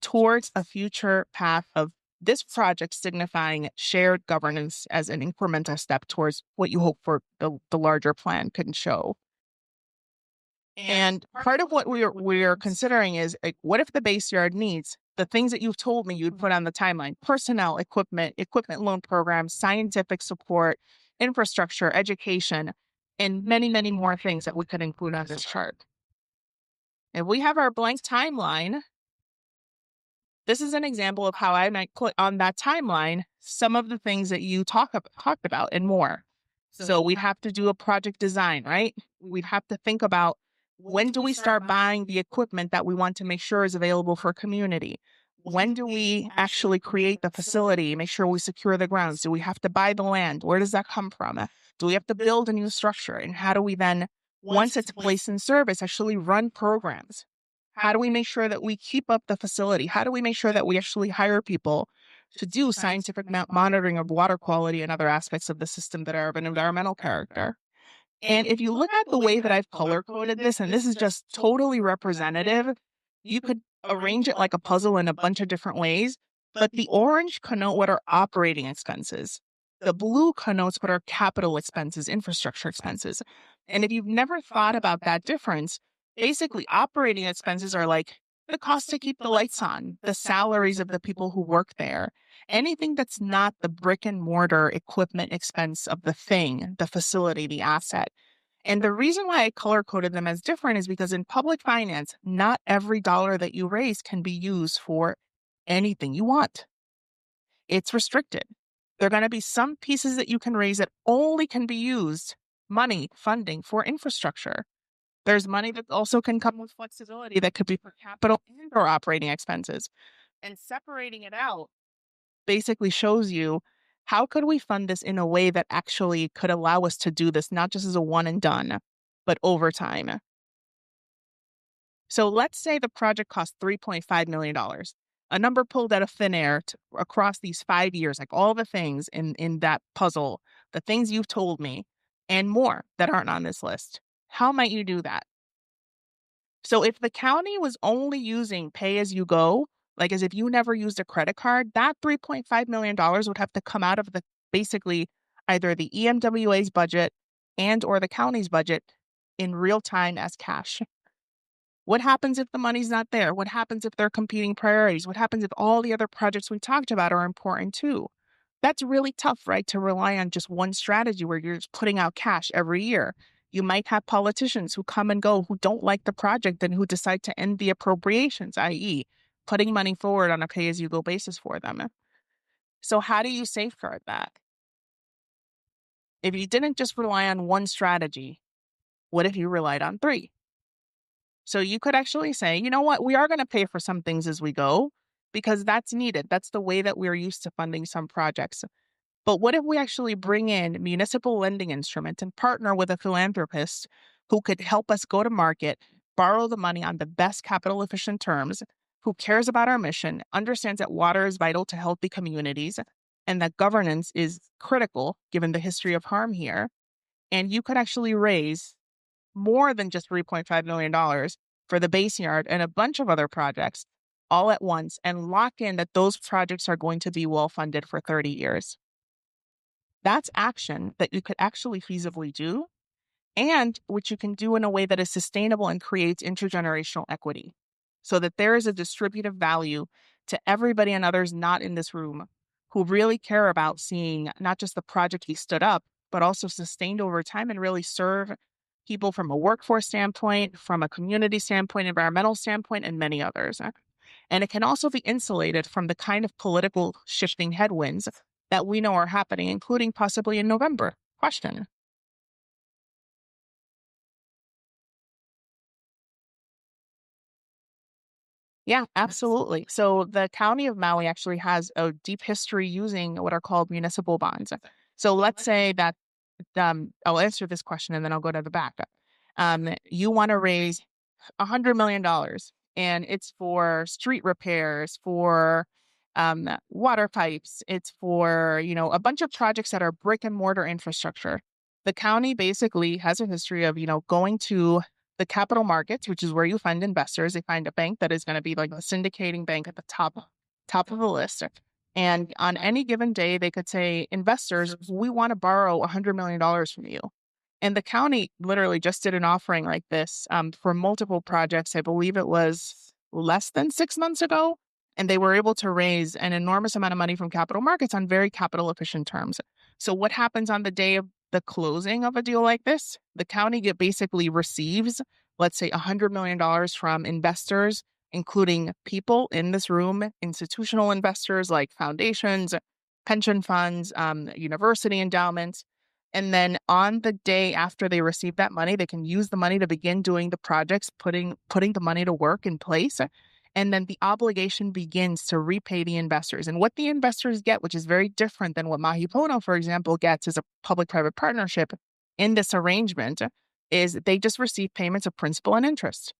towards a future path of this project signifying shared governance as an incremental step towards what you hope for the larger plan can show? And part of what we're considering is, like, what if the base yard needs the things that you've told me you'd put on the timeline: personnel, equipment loan programs, scientific support, infrastructure, education, and many, many more things that we could include on this chart. If we have our blank timeline, this is an example of how I might put on that timeline some of the things that you talked about and more. So we'd have to do a project design, right? We'd have to think about, when do we start buying the equipment that we want to make sure is available for community? When do we actually create the facility, make sure we secure the grounds? Do we have to buy the land? Where does that come from? Do we have to build a new structure? And how do we then, once it's placed in service, actually run programs? How do we make sure that we keep up the facility? How do we make sure that we actually hire people to do scientific monitoring of water quality and other aspects of the system that are of an environmental character? And if you look at the way that I've color coded this, and this is just totally representative, you could arrange it like a puzzle in a bunch of different ways. But the orange connote what are operating expenses. The blue connotes what are capital expenses, infrastructure expenses. And if you've never thought about that difference, basically operating expenses are like the cost to keep the lights on, the salaries of the people who work there, anything that's not the brick and mortar equipment expense of the thing, the facility, the asset. And the reason why I color coded them as different is because in public finance, not every dollar that you raise can be used for anything you want. It's restricted. There are going to be some pieces that you can raise that only can be used, money, funding for infrastructure. There's money that also can come with flexibility that could be for capital and or operating expenses. And separating it out basically shows you, how could we fund this in a way that actually could allow us to do this, not just as a one and done, but over time. So let's say the project cost $3.5 million, a number pulled out of thin air across these 5 years, like all the things in that puzzle, the things you've told me, and more that aren't on this list. How might you do that? So if the county was only using pay as you go, like as if you never used a credit card, that $3.5 million would have to come out of the, basically, either the EMWA's budget and or the county's budget in real time as cash. What happens if the money's not there? What happens if there are competing priorities? What happens if all the other projects we talked about are important too? That's really tough, right? To rely on just one strategy where you're just putting out cash every year. You might have politicians who come and go who don't like the project and who decide to end the appropriations, i.e., putting money forward on a pay as you go basis for them. So, how do you safeguard that? If you didn't just rely on one strategy, what if you relied on three? So you could actually say, you know what, we are going to pay for some things as we go because that's needed. That's the way that we're used to funding some projects. But what if we actually bring in municipal lending instruments and partner with a philanthropist who could help us go to market, borrow the money on the best capital efficient terms, who cares about our mission, understands that water is vital to healthy communities, and that governance is critical given the history of harm here. And you could actually raise more than just $3.5 million for the base yard and a bunch of other projects all at once and lock in that those projects are going to be well funded for 30 years. That's action that you could actually feasibly do, and which you can do in a way that is sustainable and creates intergenerational equity so that there is a distributive value to everybody and others not in this room who really care about seeing not just the project he stood up, but also sustained over time and really serve people from a workforce standpoint, from a community standpoint, environmental standpoint, and many others. And it can also be insulated from the kind of political shifting headwinds that we know are happening, including possibly in November. question. Yeah, absolutely. So the county of Maui actually has a deep history using what are called municipal bonds. So let's say that I'll answer this question and then I'll go to the backup. You want to raise $100 million, and it's for street repairs, for water pipes. It's for a bunch of projects that are brick and mortar infrastructure. The county basically has a history of going to the capital markets, which is where you find investors. They find a bank that is going to be like the syndicating bank at the top of the list. And on any given day, they could say, investors, we want to borrow $100 million from you. And the county literally just did an offering like this for multiple projects. I believe it was less than 6 months ago. And they were able to raise an enormous amount of money from capital markets on very capital efficient terms. So, what happens on the day of the closing of a deal like this? The county basically receives, let's say, $100 million from investors, including people in this room, institutional investors like foundations, pension funds, university endowments. And then on the day after they receive that money, they can use the money to begin doing the projects, putting the money to work in place. And then the obligation begins to repay the investors. And what the investors get, which is very different than what Mahi Pono, for example, gets as a public-private partnership in this arrangement, is they just receive payments of principal and interest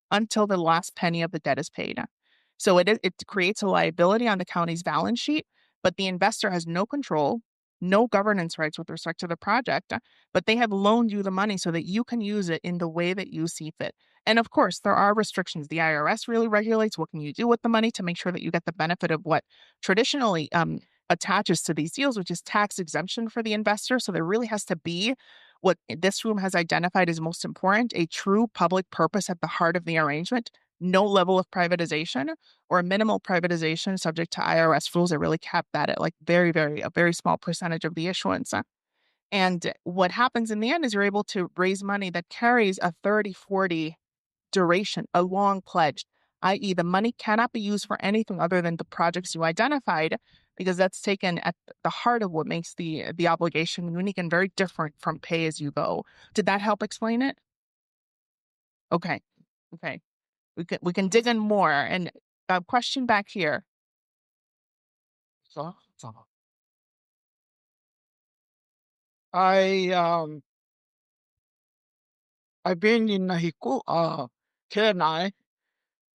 until the last penny of the debt is paid. So it creates a liability on the county's balance sheet, but the investor has no control, no governance rights with respect to the project, but they have loaned you the money so that you can use it in the way that you see fit. And of course, there are restrictions. The IRS really regulates what can you do with the money to make sure that you get the benefit of what traditionally attaches to these deals, which is tax exemption for the investor. So there really has to be what this room has identified as most important, a true public purpose at the heart of the arrangement, no level of privatization or minimal privatization subject to IRS rules that really cap that at like a very small percentage of the issuance. And what happens in the end is you're able to raise money that carries a 30, 40 duration, a long pledge, i.e., the money cannot be used for anything other than the projects you identified, because that's taken at the heart of what makes the obligation unique and very different from pay as you go. Did that help explain it? Okay. Okay. We can dig in more. And a question back here. So I I've been in Haiku, Kenai,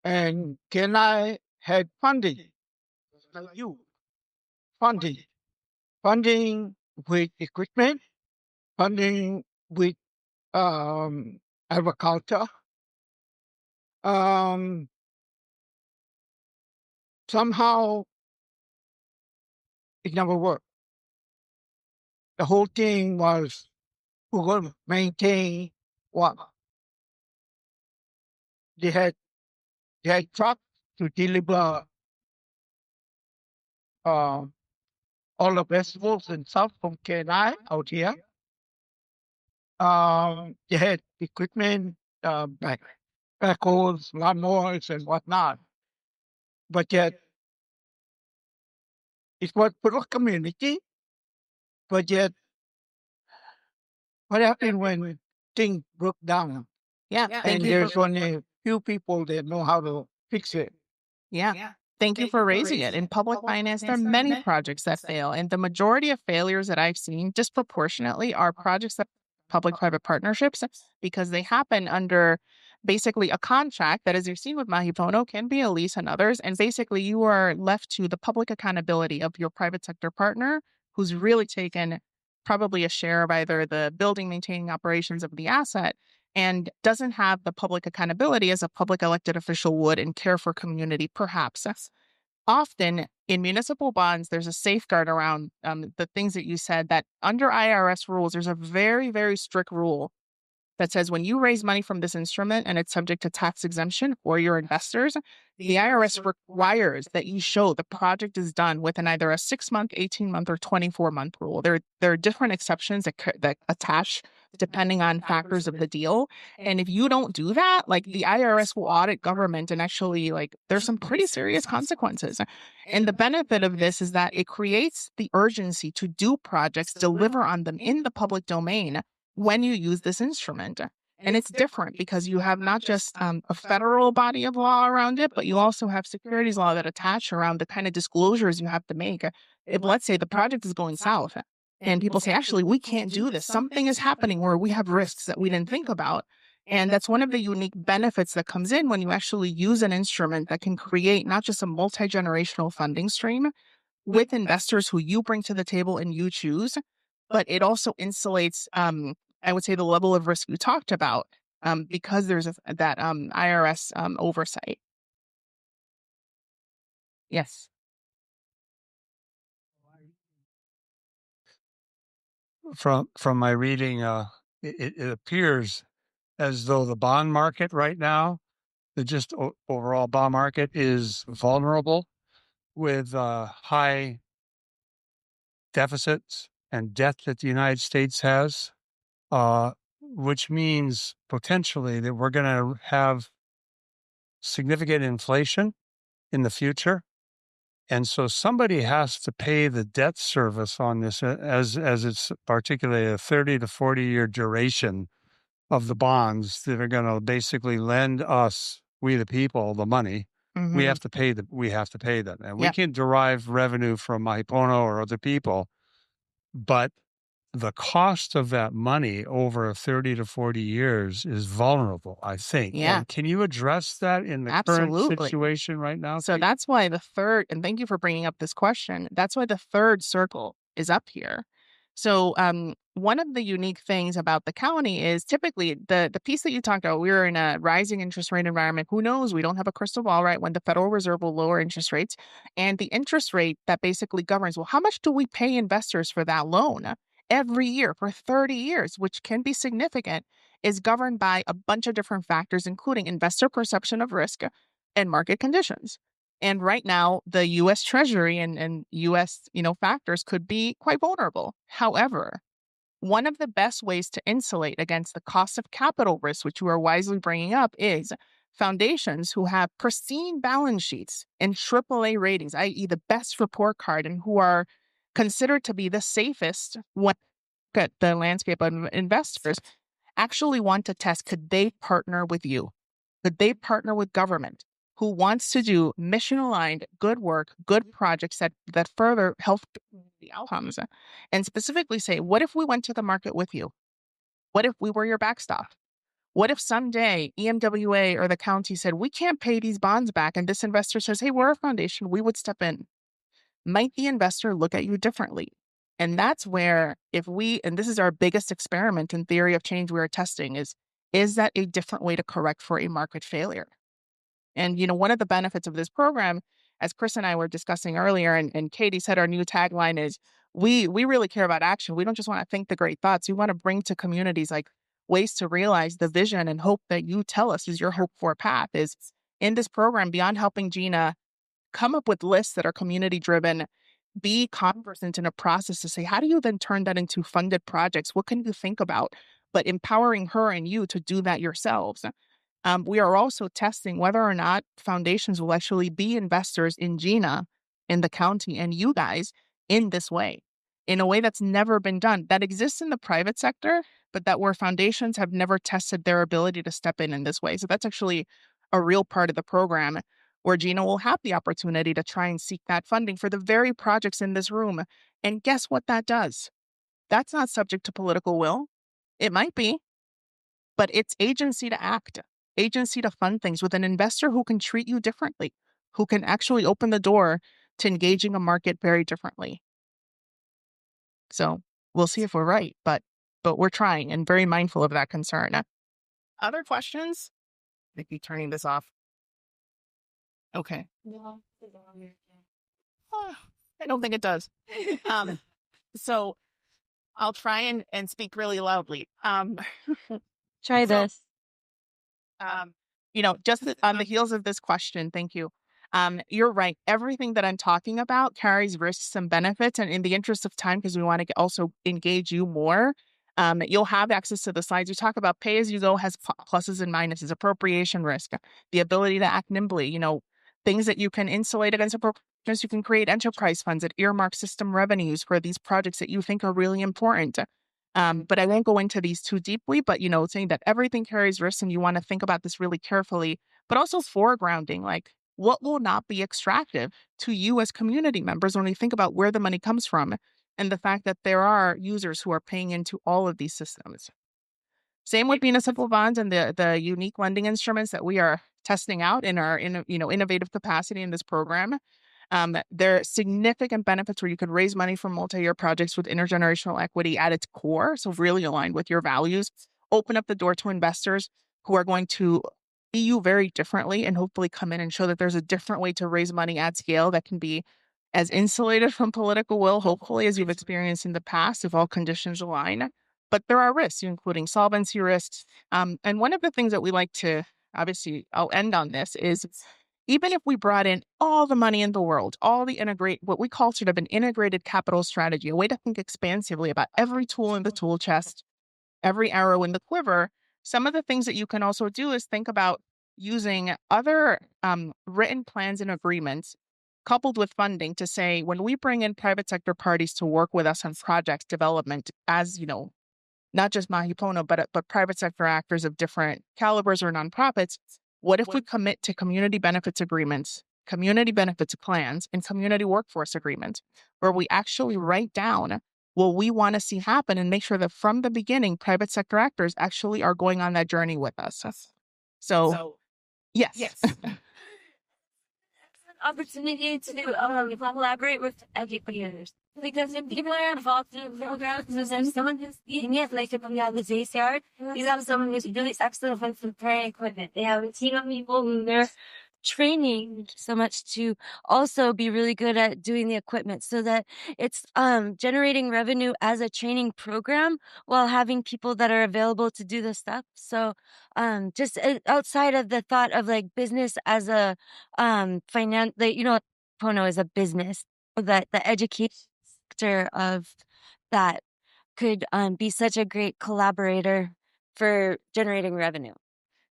and Kenai had funding, like you, funding, funding with equipment, funding with agriculture. Um, Somehow it never worked. The whole thing was we're going to maintain what they had. They had trucks to deliver uh, all the vegetables and stuff from Kenai out here. They had equipment, like backhoes, lawnmowers, and whatnot. But yet, it was for the community. But yet, what happened when things broke down? Yeah. Thank And you for there's only a few people that know how to fix it. Yeah. Thank you for raising it. In public finance, there are many projects that fail. And the majority of failures that I've seen disproportionately are projects that public-private partnerships because they happen under basically a contract that, as you've seen with Mahipono, can be a lease and others. And basically you are left to the public accountability of your private sector partner who's really taken probably a share of either the building maintaining operations of the asset and doesn't have the public accountability as a public elected official would and care for community, perhaps. Often in municipal bonds, there's a safeguard around the things that you said that under IRS rules, there's a very, very strict rule that says when you raise money from this instrument and it's subject to tax exemption or your investors, the IRS requires that you show the project is done within either a 6-month, 18-month, or 24-month rule. There are different exceptions that attach depending on factors of the deal. And if you don't do that, like the IRS will audit government and actually there's some pretty serious consequences. And the benefit of this is that it creates the urgency to do projects, deliver on them in the public domain when you use this instrument. And it's different because you have not just a federal body of law around it, but you also have securities law that attach around the kind of disclosures you have to make. If, let's say, the project is going south and people say, actually, we can't do this. Something is happening where we have risks that we didn't think about. And that's one of the unique benefits that comes in when you actually use an instrument that can create not just a multi-generational funding stream with investors who you bring to the table and you choose, but it also insulates, I would say, the level of risk you talked about because there's that IRS oversight. Yes. From my reading, it appears as though the bond market right now, the just overall bond market is vulnerable with high deficits and debt that the United States has, which means potentially that we're going to have significant inflation in the future. And so somebody has to pay the debt service on this as it's particularly a 30 to 40-year duration of the bonds that are going to basically lend us, we the people, the money. We have to pay them. And we can derive revenue from Haipono or other people, but the cost of that money over 30 to 40 years is vulnerable, I think. Yeah. And can you address that in the current situation right now? So that's why the third, and thank you for bringing up this question, that's why the third circle is up here. So one of the unique things about the county is typically the piece that you talked about, we're in a rising interest rate environment. Who knows? We don't have a crystal ball, right? When the Federal Reserve will lower interest rates. And the interest rate that basically governs, well, how much do we pay investors for that loan every year for 30 years, which can be significant, is governed by a bunch of different factors, including investor perception of risk and market conditions. And right now, the U.S. Treasury and U.S. Factors could be quite vulnerable. However, one of the best ways to insulate against the cost of capital risk, which you are wisely bringing up, is foundations who have pristine balance sheets and AAA ratings, i.e., the best report card, and who are considered to be the safest when you look at the landscape of investors, actually want to test, could they partner with you? Could they partner with government who wants to do mission-aligned, good work, good projects that further health the outcomes? And specifically say, what if we went to the market with you? What if we were your backstop? What if someday EMWA or the county said, we can't pay these bonds back, and this investor says, hey, we're a foundation, we would step in? Might the investor look at you differently? And that's where and this is our biggest experiment in theory of change we are testing, is that a different way to correct for a market failure? And, one of the benefits of this program, as Chris and I were discussing earlier, and Katie said our new tagline is, we really care about action. We don't just want to think the great thoughts. We want to bring to communities ways to realize the vision and hope that you tell us is your hope for path. Is in this program, beyond helping Gina come up with lists that are community driven, be conversant in a process to say, how do you then turn that into funded projects? What can you think about? But empowering her and you to do that yourselves. We are also testing whether or not foundations will actually be investors in Gina, in the county, and you guys in this way, in a way that's never been done, that exists in the private sector, but that where foundations have never tested their ability to step in this way. So that's actually a real part of the program where Gina will have the opportunity to try and seek that funding for the very projects in this room. And guess what that does? That's not subject to political will. It might be, but it's agency to act, agency to fund things with an investor who can treat you differently, who can actually open the door to engaging a market very differently. So we'll see if we're right, but we're trying and very mindful of that concern. Other questions? I keep turning this off. Okay. I don't think it does. So I'll try and speak really loudly. Try this. Um, just on the heels of this question, thank you. You're right. Everything that I'm talking about carries risks and benefits. And in the interest of time, because we want to also engage you more, you'll have access to the slides. You talk about pay as you go has pluses and minuses, appropriation risk, the ability to act nimbly, things that you can insulate against appropriations. You can create enterprise funds that earmark system revenues for these projects that you think are really important. But I won't go into these too deeply, but saying that everything carries risks and you want to think about this really carefully, but also foregrounding, like what will not be extractive to you as community members when we think about where the money comes from and the fact that there are users who are paying into all of these systems. Same with municipal bonds and the unique lending instruments that we are testing out in our innovative capacity in this program. There are significant benefits where you could raise money for multi-year projects with intergenerational equity at its core, so really aligned with your values. Open up the door to investors who are going to see you very differently and hopefully come in and show that there's a different way to raise money at scale that can be as insulated from political will, hopefully, as you've experienced in the past, if all conditions align. But there are risks, including solvency risks. And one of the things that we like to, obviously, I'll end on this, is even if we brought in all the money in the world, all the what we call sort of an integrated capital strategy, a way to think expansively about every tool in the tool chest, every arrow in the quiver, some of the things that you can also do is think about using other written plans and agreements coupled with funding to say, when we bring in private sector parties to work with us on project development, as not just Mahipono, but private sector actors of different calibers or nonprofits, what if we commit to community benefits agreements, community benefits plans, and community workforce agreements, where we actually write down what we want to see happen and make sure that from the beginning, private sector actors actually are going on that journey with us. So yes. Opportunity to collaborate with educators. Because if people are involved in programs, there's someone who's eating it, like if we have the JCR, you have someone who's really excellent with preparing equipment. They have a team of people who they're training so much to also be really good at doing the equipment so that it's generating revenue as a training program while having people that are available to do the stuff. So just outside of the thought of like business as a finance, Pono is a business, that the education sector of that could be such a great collaborator for generating revenue.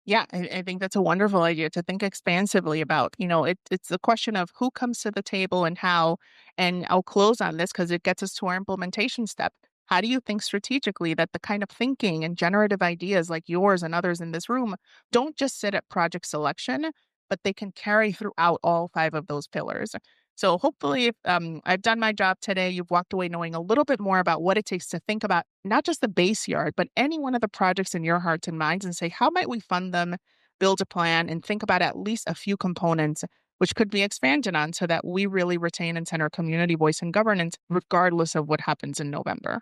Yeah, I think that's a wonderful idea to think expansively about. It's the question of who comes to the table and how. And I'll close on this because it gets us to our implementation step. How do you think strategically that the kind of thinking and generative ideas like yours and others in this room don't just sit at project selection, but they can carry throughout all 5 of those pillars? So hopefully, if I've done my job today, you've walked away knowing a little bit more about what it takes to think about not just the base yard, but any one of the projects in your hearts and minds and say, how might we fund them, build a plan, and think about at least a few components which could be expanded on so that we really retain and center community voice and governance regardless of what happens in November.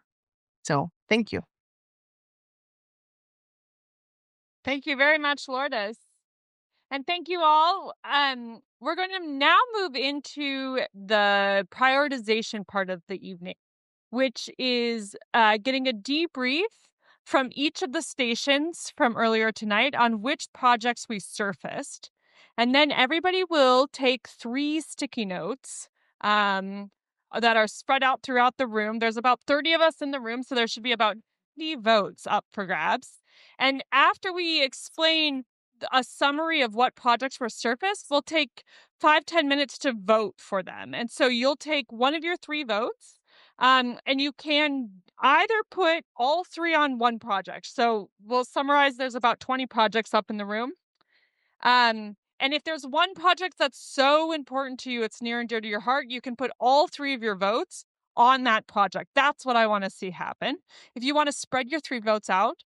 So thank you. Thank you very much, Lourdes. And thank you all. We're going to now move into the prioritization part of the evening, which is getting a debrief from each of the stations from earlier tonight on which projects we surfaced. And then everybody will take 3 sticky notes that are spread out throughout the room. There's about 30 of us in the room, so there should be about 50 votes up for grabs. And after we explain a summary of what projects were surfaced, we'll take 5-10 minutes to vote for them. And so you'll take one of your 3 votes, and you can either put all 3 on one project. So we'll summarize, there's about 20 projects up in the room. And if there's one project that's so important to you, it's near and dear to your heart, you can put all 3 of your votes on that project. That's what I want to see happen. If you want to spread your 3 votes out,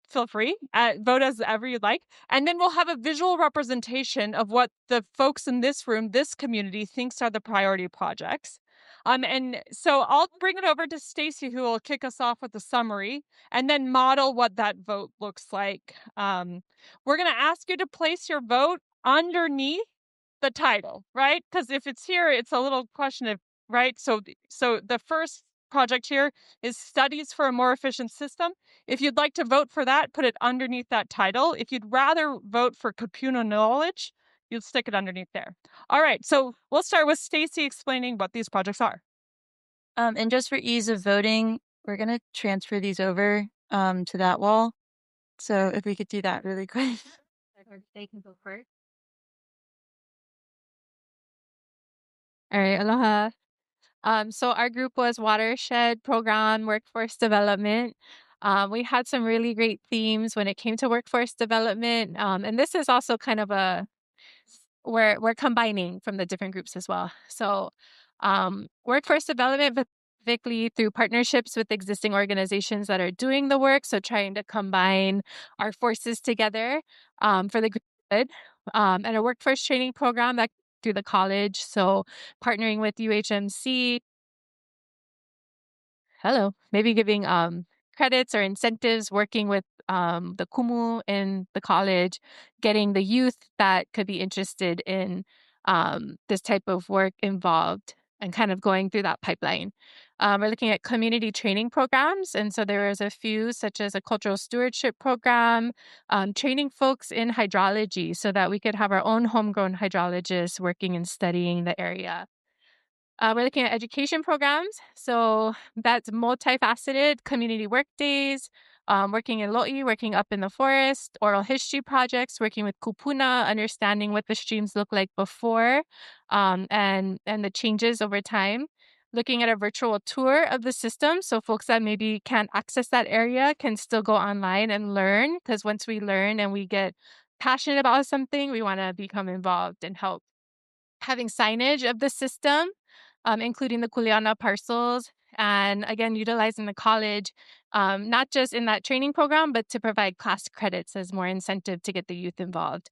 feel free, vote as ever you'd like. And then we'll have a visual representation of what the folks in this room, this community, thinks are the priority projects. And so I'll bring it over to Stacy, who will kick us off with a summary and then model what that vote looks like. We're going to ask you to place your vote underneath the title, right? Because if it's here, it's a little question of, right? So the first project here is Studies for a More Efficient System. If you'd like to vote for that, put it underneath that title. If you'd rather vote for Kupuna Knowledge, you'll stick it underneath there. All right, so we'll start with Stacy explaining what these projects are. And just for ease of voting, we're going to transfer these over to that wall. So if we could do that really quick. They can go first. All right, aloha. So our group was Watershed Program Workforce Development. We had some really great themes when it came to workforce development. And this is also kind of we're combining from the different groups as well. So workforce development, but specifically through partnerships with existing organizations that are doing the work. So trying to combine our forces together for the good. And a workforce training program that through the college. So partnering with UHMC, maybe giving credits or incentives, working with the kumu in the college, getting the youth that could be interested in this type of work involved, and kind of going through that pipeline. We're looking at community training programs. And so there was a few, such as a cultural stewardship program, training folks in hydrology so that we could have our own homegrown hydrologists working and studying the area. We're looking at education programs. So that's multifaceted community work days, working in Lo'i, working up in the forest, oral history projects, working with kupuna, understanding what the streams look like before and the changes over time. Looking at a virtual tour of the system. So folks that maybe can't access that area can still go online and learn, because once we learn and we get passionate about something, we want to become involved and help. Having signage of the system, including the Kuleana parcels, and again, utilizing the college, not just in that training program, but to provide class credits as more incentive to get the youth involved.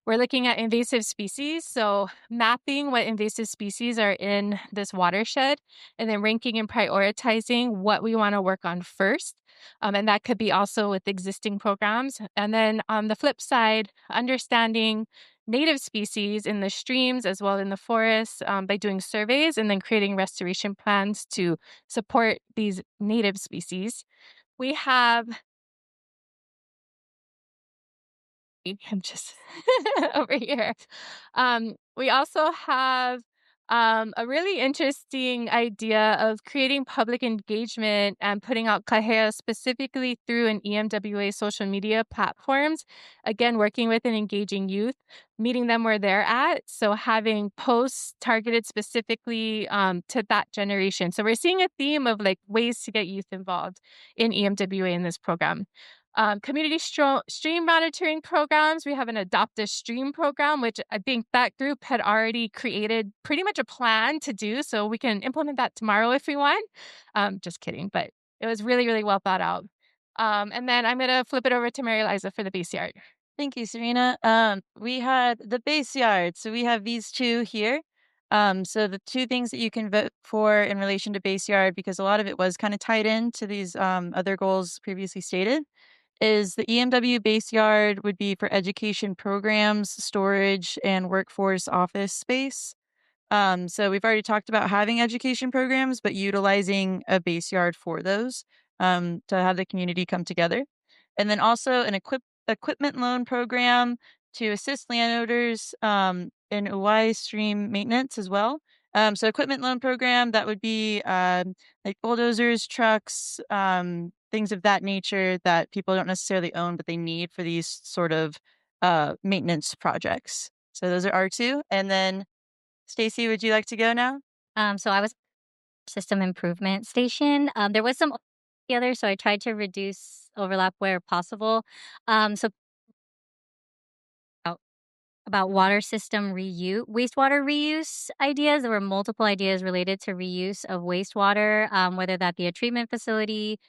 We're looking at invasive species, so mapping what invasive species are in this watershed, and then ranking and prioritizing what we want to work on first. And that could be also with existing programs. And then on the flip side, understanding native species in the streams as well in the forests by doing surveys and then creating restoration plans to support these native species. We have I'm just over here. We also have a really interesting idea of creating public engagement and putting out kahea specifically through an EMWA social media platforms. Again, working with and engaging youth, meeting them where they're at. So having posts targeted specifically to that generation. So we're seeing a theme of like ways to get youth involved in EMWA in this program. Community stream monitoring programs. We have an Adopt a Stream program, which I think that group had already created pretty much a plan to do. So we can implement that tomorrow if we want. Just kidding, but it was really, really well thought out. And then I'm going to flip it over to Mary Liza for the base yard. Thank you, Serena. We had the base yard. So we have these two here. So the two things that you can vote for in relation to base yard, because a lot of it was kind of tied into these other goals previously stated, is the EMW base yard would be for education programs, storage, and workforce office space. So we've already talked about having education programs, but utilizing a base yard for those to have the community come together. And then also an equipment loan program to assist landowners in Uwai stream maintenance as well. So equipment loan program, that would be like bulldozers, trucks, things of that nature that people don't necessarily own, but they need for these sort of maintenance projects. So those are R2. And then Stacy, would you like to go now? So I was system improvement station. There was some together, so I tried to reduce overlap where possible. So about water system reuse, wastewater reuse ideas. There were multiple ideas related to reuse of wastewater, whether that be a treatment facility,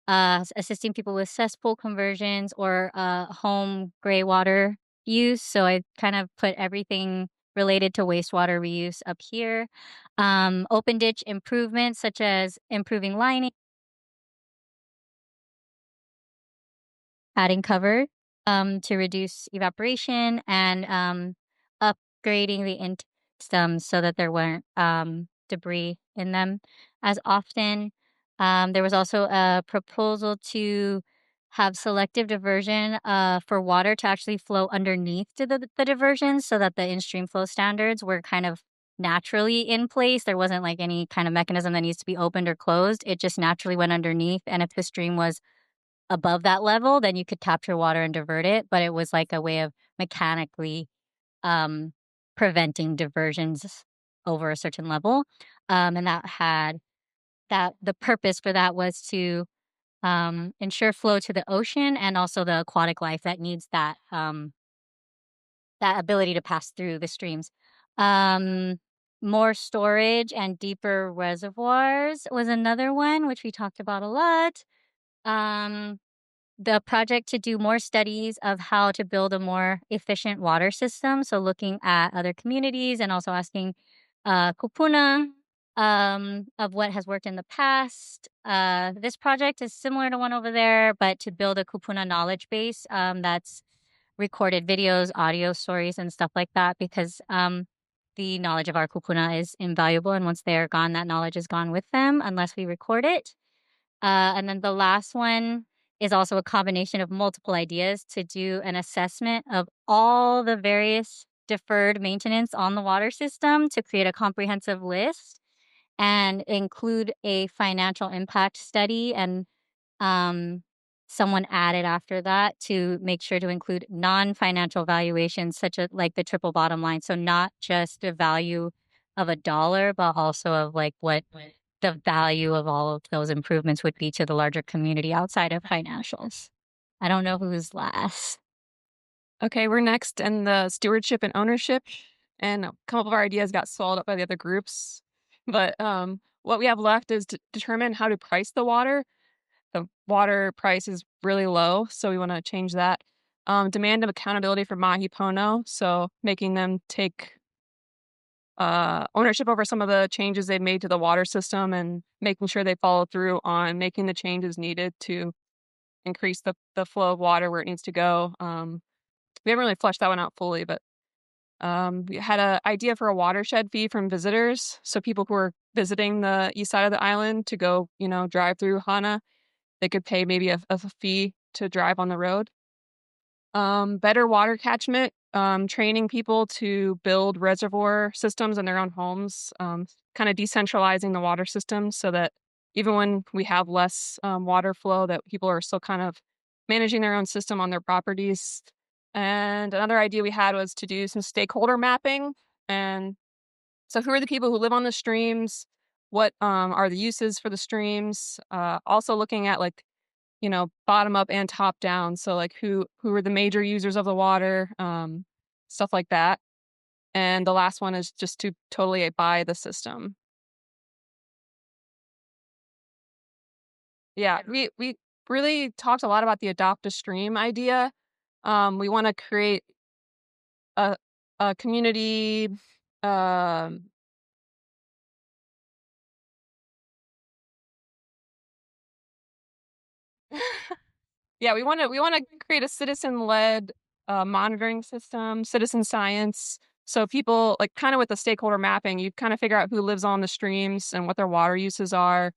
assisting people with cesspool conversions, or home gray water use. So I kind of put everything related to wastewater reuse up here. Open ditch improvements, such as improving lining, adding cover to reduce evaporation, and upgrading the systems so that there weren't debris in them as often. There was also a proposal to have selective diversion for water to actually flow underneath the diversions so that the in-stream flow standards were kind of naturally in place. There wasn't like any kind of mechanism that needs to be opened or closed. It just naturally went underneath. And if the stream was above that level, then you could capture water and divert it. But it was like a way of mechanically um, preventing diversions over a certain level. And that the purpose for that was to ensure flow to the ocean and also the aquatic life that needs that ability to pass through the streams. Um, More storage and deeper reservoirs was another one, which we talked about a lot. Um, the project to do more studies of how to build a more efficient water system. So looking at other communities and also asking kupuna of what has worked in the past. This project is similar to one over there, but to build a kupuna knowledge base that's recorded videos, audio stories, and stuff like that, because the knowledge of our kupuna is invaluable. And once they are gone, that knowledge is gone with them unless we record it. And then the last one is also a combination of multiple ideas to do an assessment of all the various deferred maintenance on the water system to create a comprehensive list and include a financial impact study. And um, someone added after that to make sure to include non-financial valuations, such as like the triple bottom line. So not just the value of a dollar, but also of like what the value of all of those improvements would be to the larger community outside of financials. I don't know who's last. Okay, we're next in the stewardship and ownership, and a couple of our ideas got swallowed up by the other groups. But what we have left is to determine how to price the water. The water price is really low, so we want to change that. Demand of accountability for mahi pono, so making them take ownership over some of the changes they've made to the water system and making sure they follow through on making the changes needed to increase the flow of water where it needs to go. We haven't really fleshed that one out fully, but we had an idea for a watershed fee from visitors. So people who are visiting the east side of the island to go, drive through Hana, they could pay maybe a fee to drive on the road. Better water catchment, training people to build reservoir systems in their own homes, kind of decentralizing the water system so that even when we have less water flow, that people are still kind of managing their own system on their properties. And another idea we had was to do some stakeholder mapping. And so who are the people who live on the streams? What are the uses for the streams? Also looking at like bottom up and top down. So like who are the major users of the water, stuff like that. And the last one is just to totally buy the system. Yeah, we really talked a lot about the adopt a stream idea. We want to create a community. Um, yeah, we want to create a citizen led monitoring system, citizen science. So people like kind of with the stakeholder mapping, you kind of figure out who lives on the streams and what their water uses are,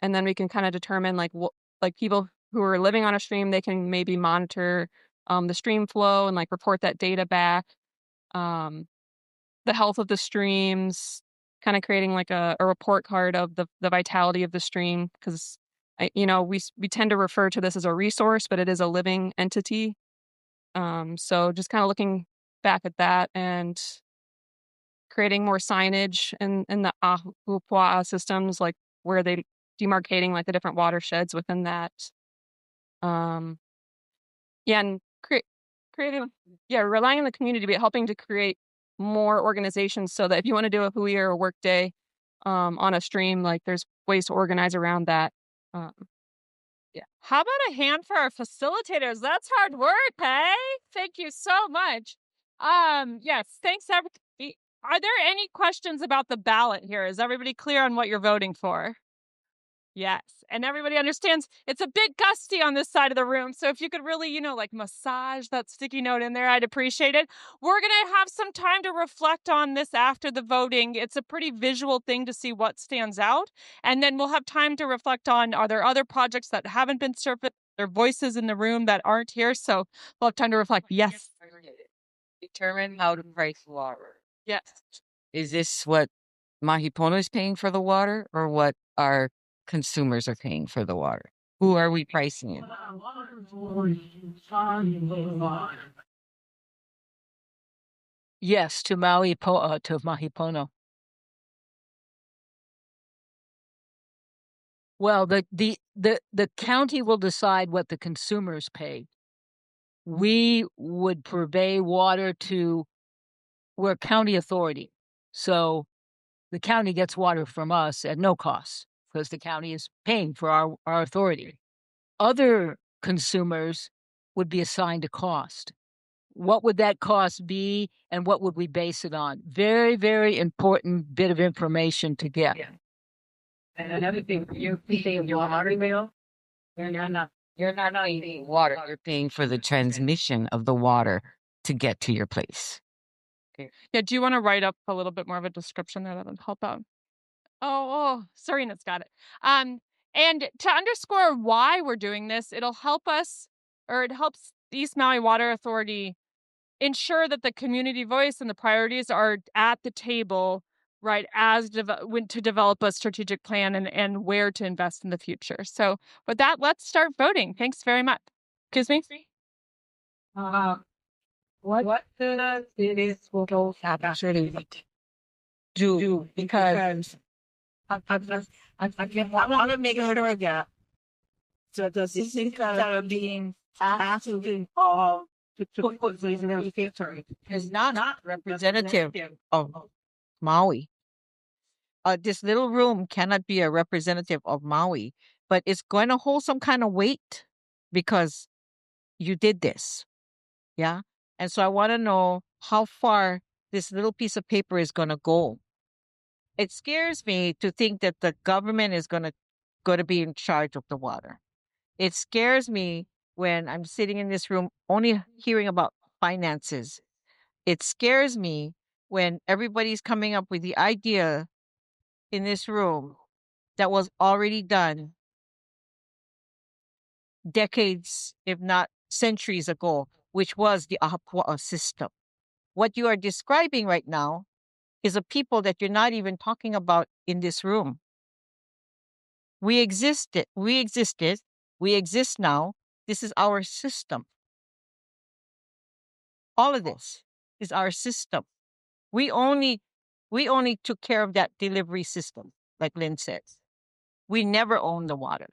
and then we can kind of determine like what like people who are living on a stream, they can maybe monitor the stream flow and like report that data back. Um, the health of the streams, kind of creating like a report card of the vitality of the stream because we tend to refer to this as a resource, but it is a living entity. So just kind of looking back at that and creating more signage in the Ahupua'a systems, like where they demarcating like the different watersheds within that. Um, yeah, and creating, yeah, relying on the community, but helping to create more organizations so that if you want to do a hui or a work day on a stream, like there's ways to organize around that. Um, yeah. How about a hand for our facilitators? That's hard work, hey? Thank you so much. Yes, thanks everybody. Are there any questions about the ballot here? Is everybody clear on what you're voting for? Yes, and everybody understands it's a bit gusty on this side of the room, so if you could really, like, massage that sticky note in there, I'd appreciate it. We're gonna have some time to reflect on this after the voting. It's a pretty visual thing to see what stands out, and then we'll have time to reflect on, are there other projects that haven't been surfaced? There are voices in the room that aren't here, so we'll have time to reflect. Yes. Determine how to price water. Yes. Is this what Mahipono is paying for the water or what our consumers are paying for the water? Who are we pricing it? Yes, to to Mahipono. Well, the county will decide what the consumers pay. We would purvey water to, we're a county authority. So the county gets water from us at no cost because the county is paying for our authority. Other consumers would be assigned a cost. What would that cost be and what would we base it on? Very, very important bit of information to get. Yeah. And another thing, you're paying your water bill. You're not only paying water, you're paying for the transmission of the water to get to your place. Yeah, do you want to write up a little bit more of a description there? That'll help out. Oh, Serena's got it. And to underscore why we're doing this, it'll help us, or it helps the East Maui Water Authority ensure that the community voice and the priorities are at the table, right, as to develop a strategic plan and where to invest in the future. So with that, let's start voting. Thanks very much. Excuse me? What the cities will actually do because I want to make it again. So the cities that are being asked to involved to put these in the future is not representative of Maui. This little room cannot be a representative of Maui, but it's going to hold some kind of weight because you did this. Yeah. And so I want to know how far this little piece of paper is going to go. It scares me to think that the government is going to be in charge of the water. It scares me when I'm sitting in this room only hearing about finances. It scares me when everybody's coming up with the idea in this room that was already done decades, if not centuries ago, which was the Ahapua'a system. What you are describing right now is a people that you're not even talking about in this room. We existed, we exist now. This is our system. All of this is our system. We only took care of that delivery system, like Lynn says. We never owned the water.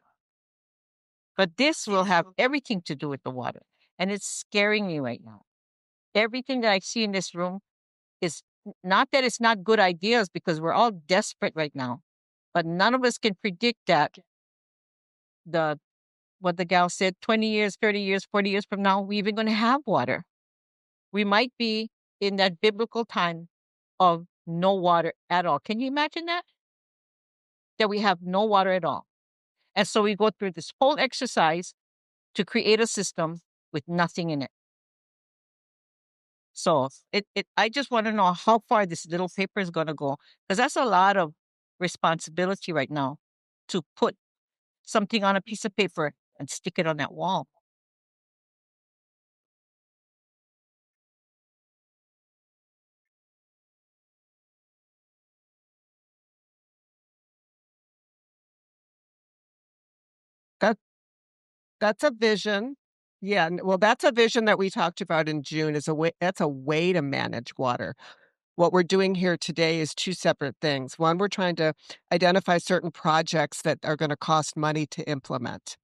But this will have everything to do with the water. And it's scaring me right now. Everything that I see in this room is not that it's not good ideas because we're all desperate right now. But none of us can predict that what the gal said, 20 years, 30 years, 40 years from now, we're even going to have water. We might be in that biblical time of no water at all. Can you imagine that? That we have no water at all. And so we go through this whole exercise to create a system with nothing in it. So I just want to know how far this little paper is going to go, because that's a lot of responsibility right now to put something on a piece of paper and stick it on that wall. That's a vision. Yeah, well, that's a vision that we talked about in June. That's a way to manage water. What we're doing here today is two separate things. One, we're trying to identify certain projects that are going to cost money to implement.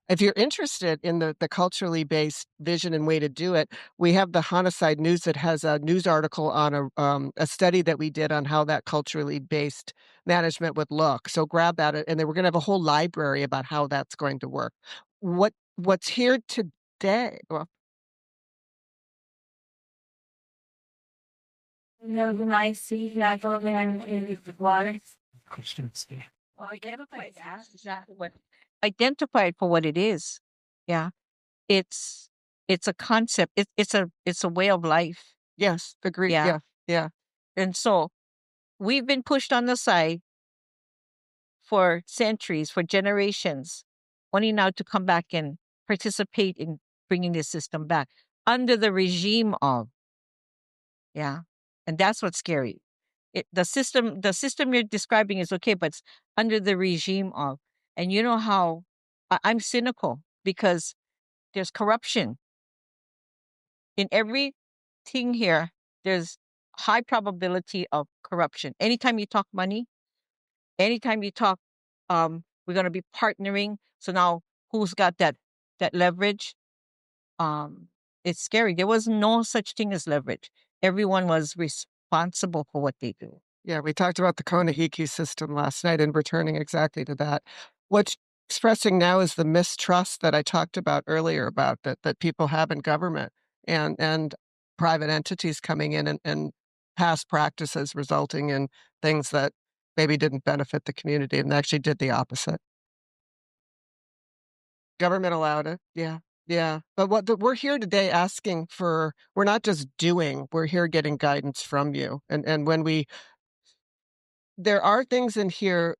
If you're interested in the culturally based vision and way to do it, we have the Homicide News that has a news article on a study that we did on how that culturally based management would look. So grab that, and then we're going to have a whole library about how that's going to work. What's here today? Well, When I see that over in the water. Questions. Well, identify as exactly what. Identify it for what it is. Yeah. It's a concept. It's a way of life. Yes, agreed. Yeah. Yeah, yeah. And so we've been pushed on the side for centuries, for generations, only now to come back and participate in bringing this system back under the regime of. Yeah. And that's what's scary. The system you're describing is okay, but it's under the regime of. And you know how I'm cynical because there's corruption in everything here. There's high probability of corruption. Anytime you talk money, anytime you talk, we're going to be partnering. So now who's got that leverage? Um, it's scary. There was no such thing as leverage. Everyone was responsible for what they do. Yeah, we talked about the Konahiki system last night and returning exactly to that. What's expressing now is the mistrust that I talked about earlier about that people have in government and private entities coming in and past practices resulting in things that maybe didn't benefit the community and actually did the opposite. Government allowed it. Yeah. Yeah. But we're here today asking for, we're not just doing, we're here getting guidance from you. And when there are things in here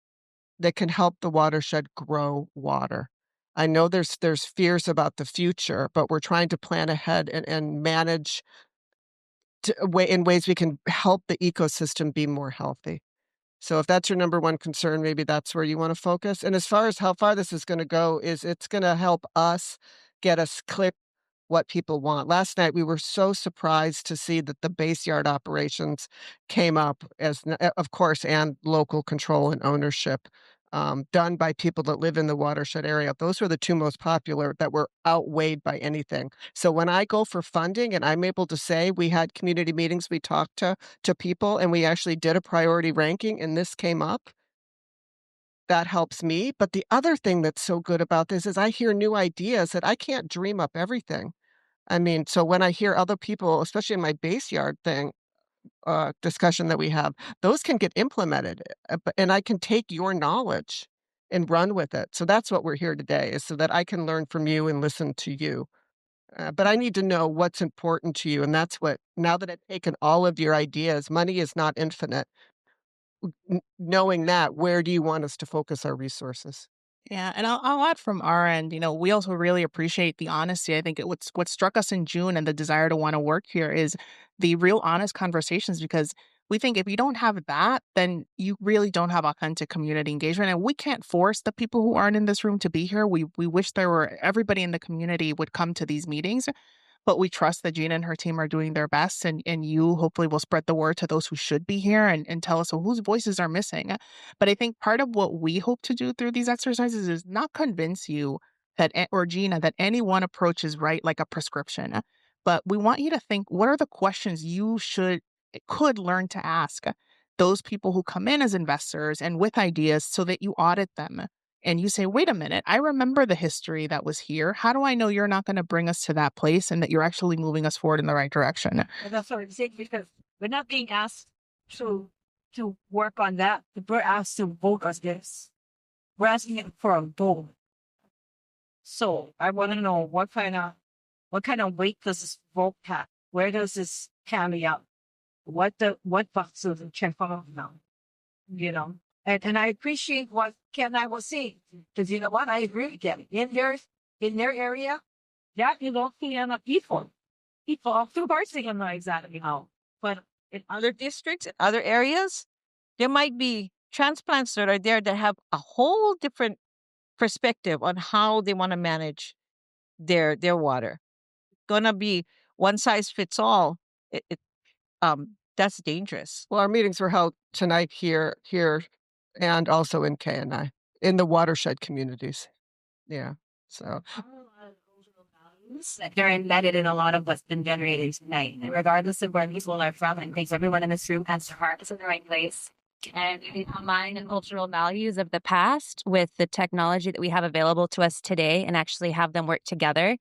that can help the watershed grow water. I know there's fears about the future, but we're trying to plan ahead and manage in ways we can help the ecosystem be more healthy. So if that's your number one concern, maybe that's where you want to focus. And as far as how far this is going to go, is it's going to help us get us clear what people want. Last night, we were so surprised to see that the base yard operations came up as, of course, and local control and ownership done by people that live in the watershed area. Those were the two most popular that were outweighed by anything. So when I go for funding and I'm able to say we had community meetings, we talked to people and we actually did a priority ranking and this came up, that helps me. But the other thing that's so good about this is I hear new ideas that I can't dream up everything. I mean, so when I hear other people, especially in my base yard thing, discussion that we have, those can get implemented, and I can take your knowledge and run with it. So that's what we're here today, is so that I can learn from you and listen to you. But I need to know what's important to you, and that's what. Now that I've taken all of your ideas, money is not infinite. Knowing that, where do you want us to focus our resources? Yeah, and I'll add from our end, we also really appreciate the honesty. I think what struck us in June and the desire to want to work here is the real honest conversations because we think if you don't have that, then you really don't have authentic community engagement. And we can't force the people who aren't in this room to be here. We wish there were everybody in the community would come to these meetings. But we trust that Gina and her team are doing their best, and you hopefully will spread the word to those who should be here and tell us whose voices are missing. But I think part of what we hope to do through these exercises is not convince you that, or Gina, that any one approach is right like a prescription. But we want you to think, what are the questions you could learn to ask those people who come in as investors and with ideas so that you audit them and you say, wait a minute, I remember the history that was here. How do I know you're not going to bring us to that place and that you're actually moving us forward in the right direction? And that's what I'm saying because we're not being asked to work on that. We're asked to vote on this. We're asking for a vote. So I want to know what kind of weight does this vote have? Where does this carry out? What boxes and check off now? And I appreciate what Ken and I was saying because you know what, I agree with them. In their area, that you don't see enough people. Of course they don't know exactly how, but In other districts, in other areas, there might be transplants that are there that have a whole different perspective on how they want to manage their water. Gonna be one size fits all. That's dangerous. Well, our meetings were held tonight here, and also in KNI, in the watershed communities. Yeah. So They're embedded in a lot of what's been generated tonight. And regardless of where people are from, I think everyone in this room has their hearts in the right place. And we combine the cultural values of the past with the technology that we have available to us today and actually have them work together.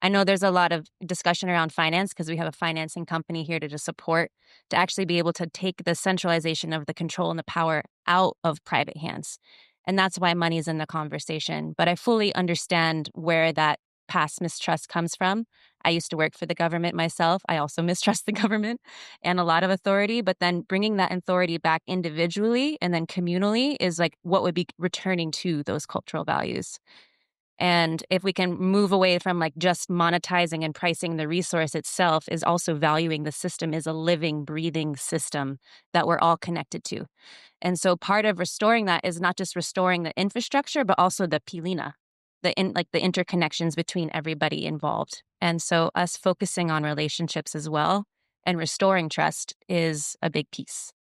I know there's a lot of discussion around finance because we have a financing company here to support, to actually be able to take the centralization of the control and the power out of private hands And that's why money's in the conversation. But I fully understand where that past mistrust comes from. I used to work for the government myself. I also mistrust the government and a lot of authority, but then bringing that authority back individually and then communally is like what would be returning to those cultural values. And if we can move away from like just monetizing and pricing the resource itself, is also valuing the system as a living, breathing system that we're all connected to. And so part of restoring that is not just restoring the infrastructure, but also the pilina, the interconnections between everybody involved. And so us focusing on relationships as well and restoring trust is a big piece.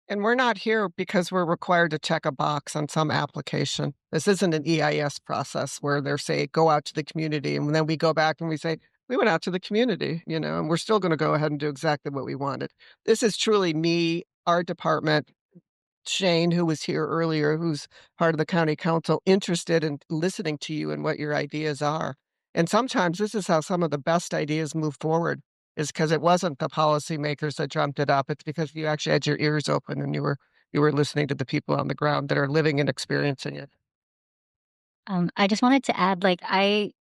And we're not here because we're required to check a box on some application. This isn't an EIS process where they're saying, go out to the community. And then we go back and we say, we went out to the community, and we're still going to go ahead and do exactly what we wanted. This is truly me, our department, Shane, who was here earlier, who's part of the county council, interested in listening to you and what your ideas are. And sometimes this is how some of the best ideas move forward, is because it wasn't the policymakers that dreamt it up. It's because you actually had your ears open and you were listening to the people on the ground that are living and experiencing it. I just wanted to add, like, I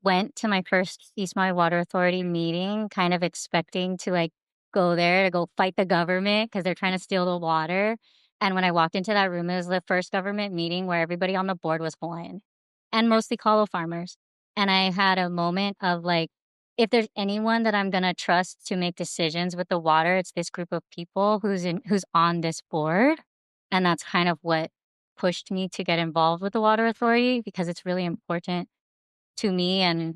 went to my first East Maui Water Authority meeting, kind of expecting to like go there to go fight the government because they're trying to steal the water. And when I walked into that room, it was the first government meeting where everybody on the board was Hawaiian and mostly kalo farmers. And I had a moment of like, if there's anyone that I'm gonna trust to make decisions with the water, it's this group of people who's on this board. And that's kind of what pushed me to get involved with the water authority because it's really important to me and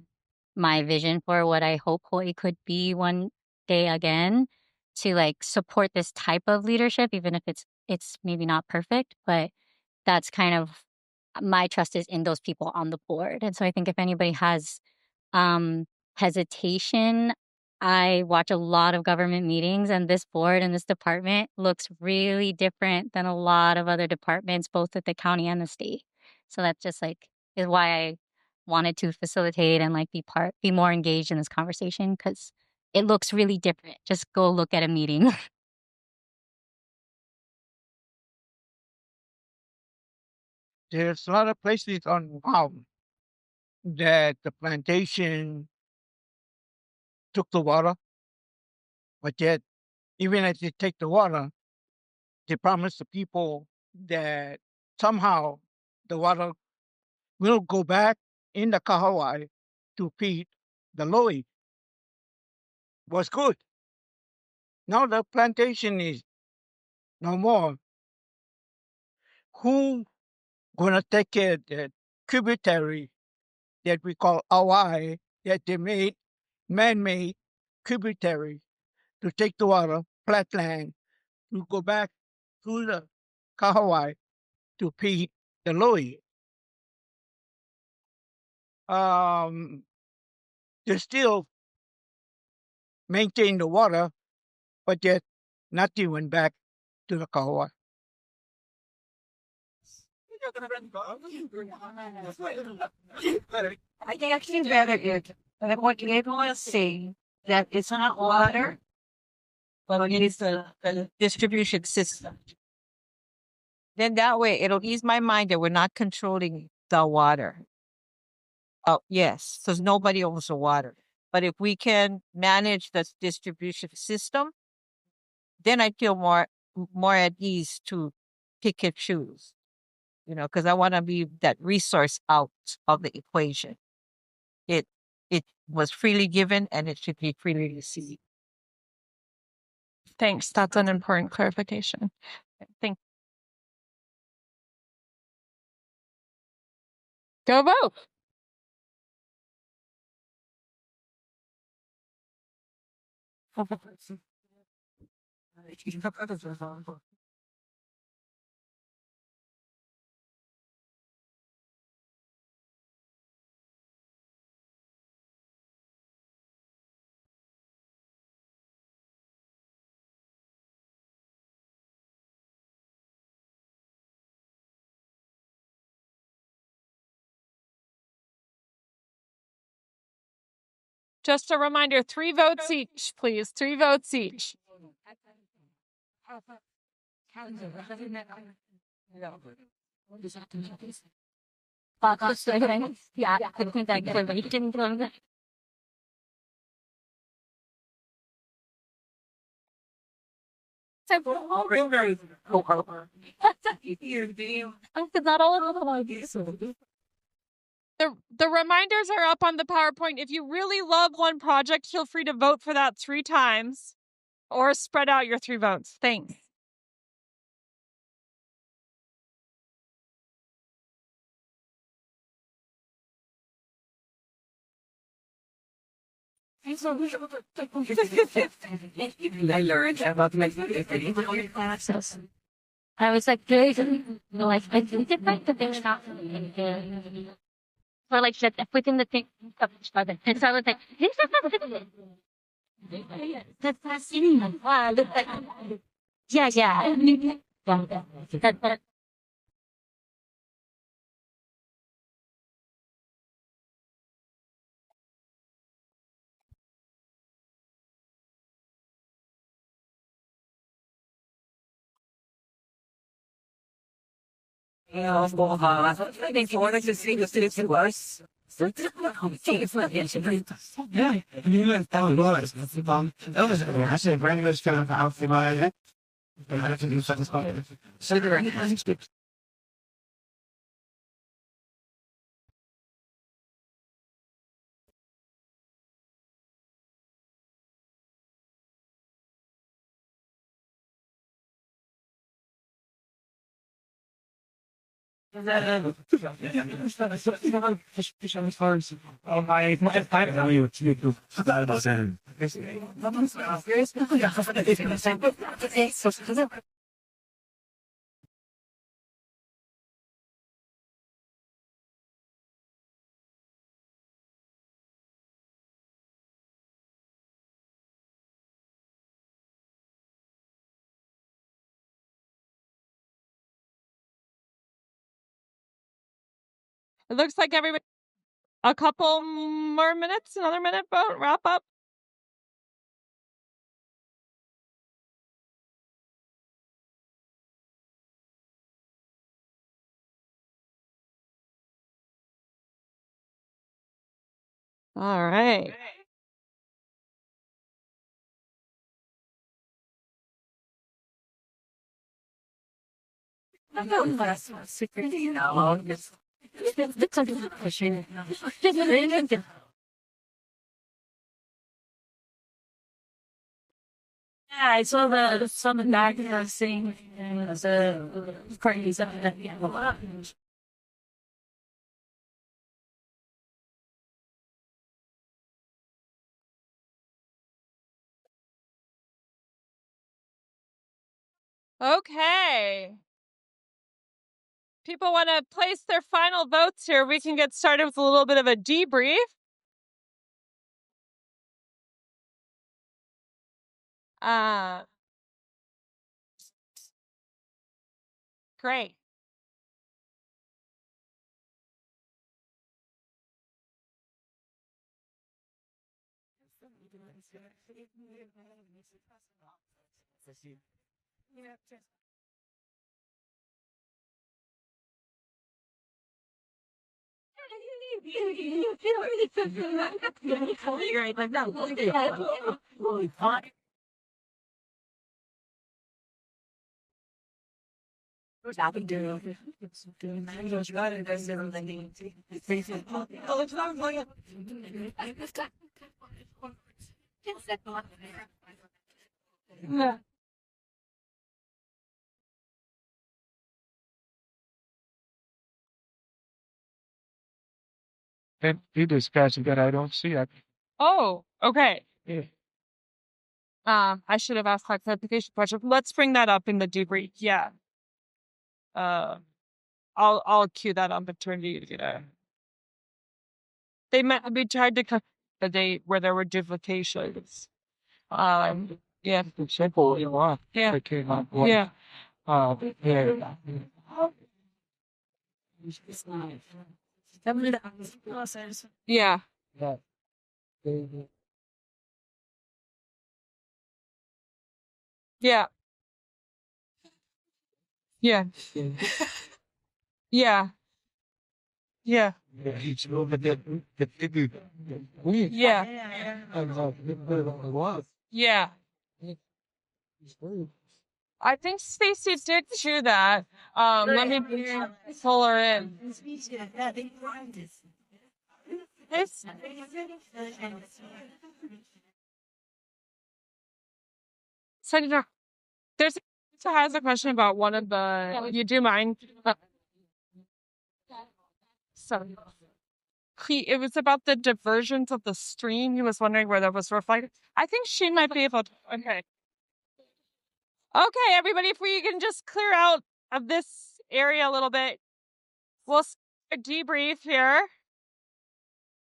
my vision for what I hope Hawaii could be one day again, to like support this type of leadership, even if it's maybe not perfect, but that's kind of my trust is in those people on the board. And so I think if anybody has um, hesitation, I watch a lot of government meetings, and this board and this department looks really different than a lot of other departments, both at the county and the state. So that's just like is why I wanted to facilitate and like be more engaged in this conversation because it looks really different. Just go look at a meeting. There's a lot of places on Maui that the plantation took the water, but yet even as they take the water, they promise the people that somehow the water will go back in the kahawai to feed the loi. Was good. Now the plantation is no more. Who gonna take care of the tributary that we call Hawaii that they made man-made tributary to take the water, flatland, to go back to the kahawai to feed the loi. They still maintain the water, but yet nothing went back to the kahawai. I think actually better it. But what everyone is saying that it's not water, but it is the distribution system. Then that way it'll ease my mind that we're not controlling the water. Oh, yes, because nobody owns the water. But if we can manage the distribution system, then I feel more at ease to pick and choose. Because I want to leave that resource out of the equation. It was freely given and it should be freely received. Thanks. That's an important clarification. Thank Go vote. Just a reminder, 3 votes each, please. 3 votes each. Yeah, that not all of them. The reminders are up on the PowerPoint. If you really love one project, feel free to vote for that 3 times or spread out your 3 votes. Thanks. I learned about my classes. I was like, good. Like, I think it like the thing not or like that within the thing of each other. And so I was like, this is that's fascinating. Yeah, yeah. That, Ja, ich wollte das sehen, dass du jetzt was. Yeah, you know, that was that was I said, bring this kind of out for my head. I have to do something. So there are It looks like everybody a couple more minutes, another minute vote, wrap up. All right. yeah, I saw the some of that saying the parties of that. Yeah. Okay. People want to place their final votes here. We can get started with a little bit of a debrief. Great. You're right, like that. And you discussed that I don't see it. Oh, okay. Yeah. I should have asked that clarification question. Let's bring that up in the debrief. Yeah. Uh, I'll cue that on maternity. We tried to cut the date where there were duplications. Yeah. It's simple, you want. Yeah. It came up. Yeah. Yeah. Yeah. Yeah. Yeah. Yeah. Yeah. Yeah. Yeah. Yeah. I think Stacy did do that. Let me pull her in. This. Senator, there's has a question about one of the. You do mind? So it was about the diversions of the stream. He was wondering where that was reflected. I think she might be able to. Okay. Okay, everybody, if we can just clear out of this area a little bit, we'll debrief here.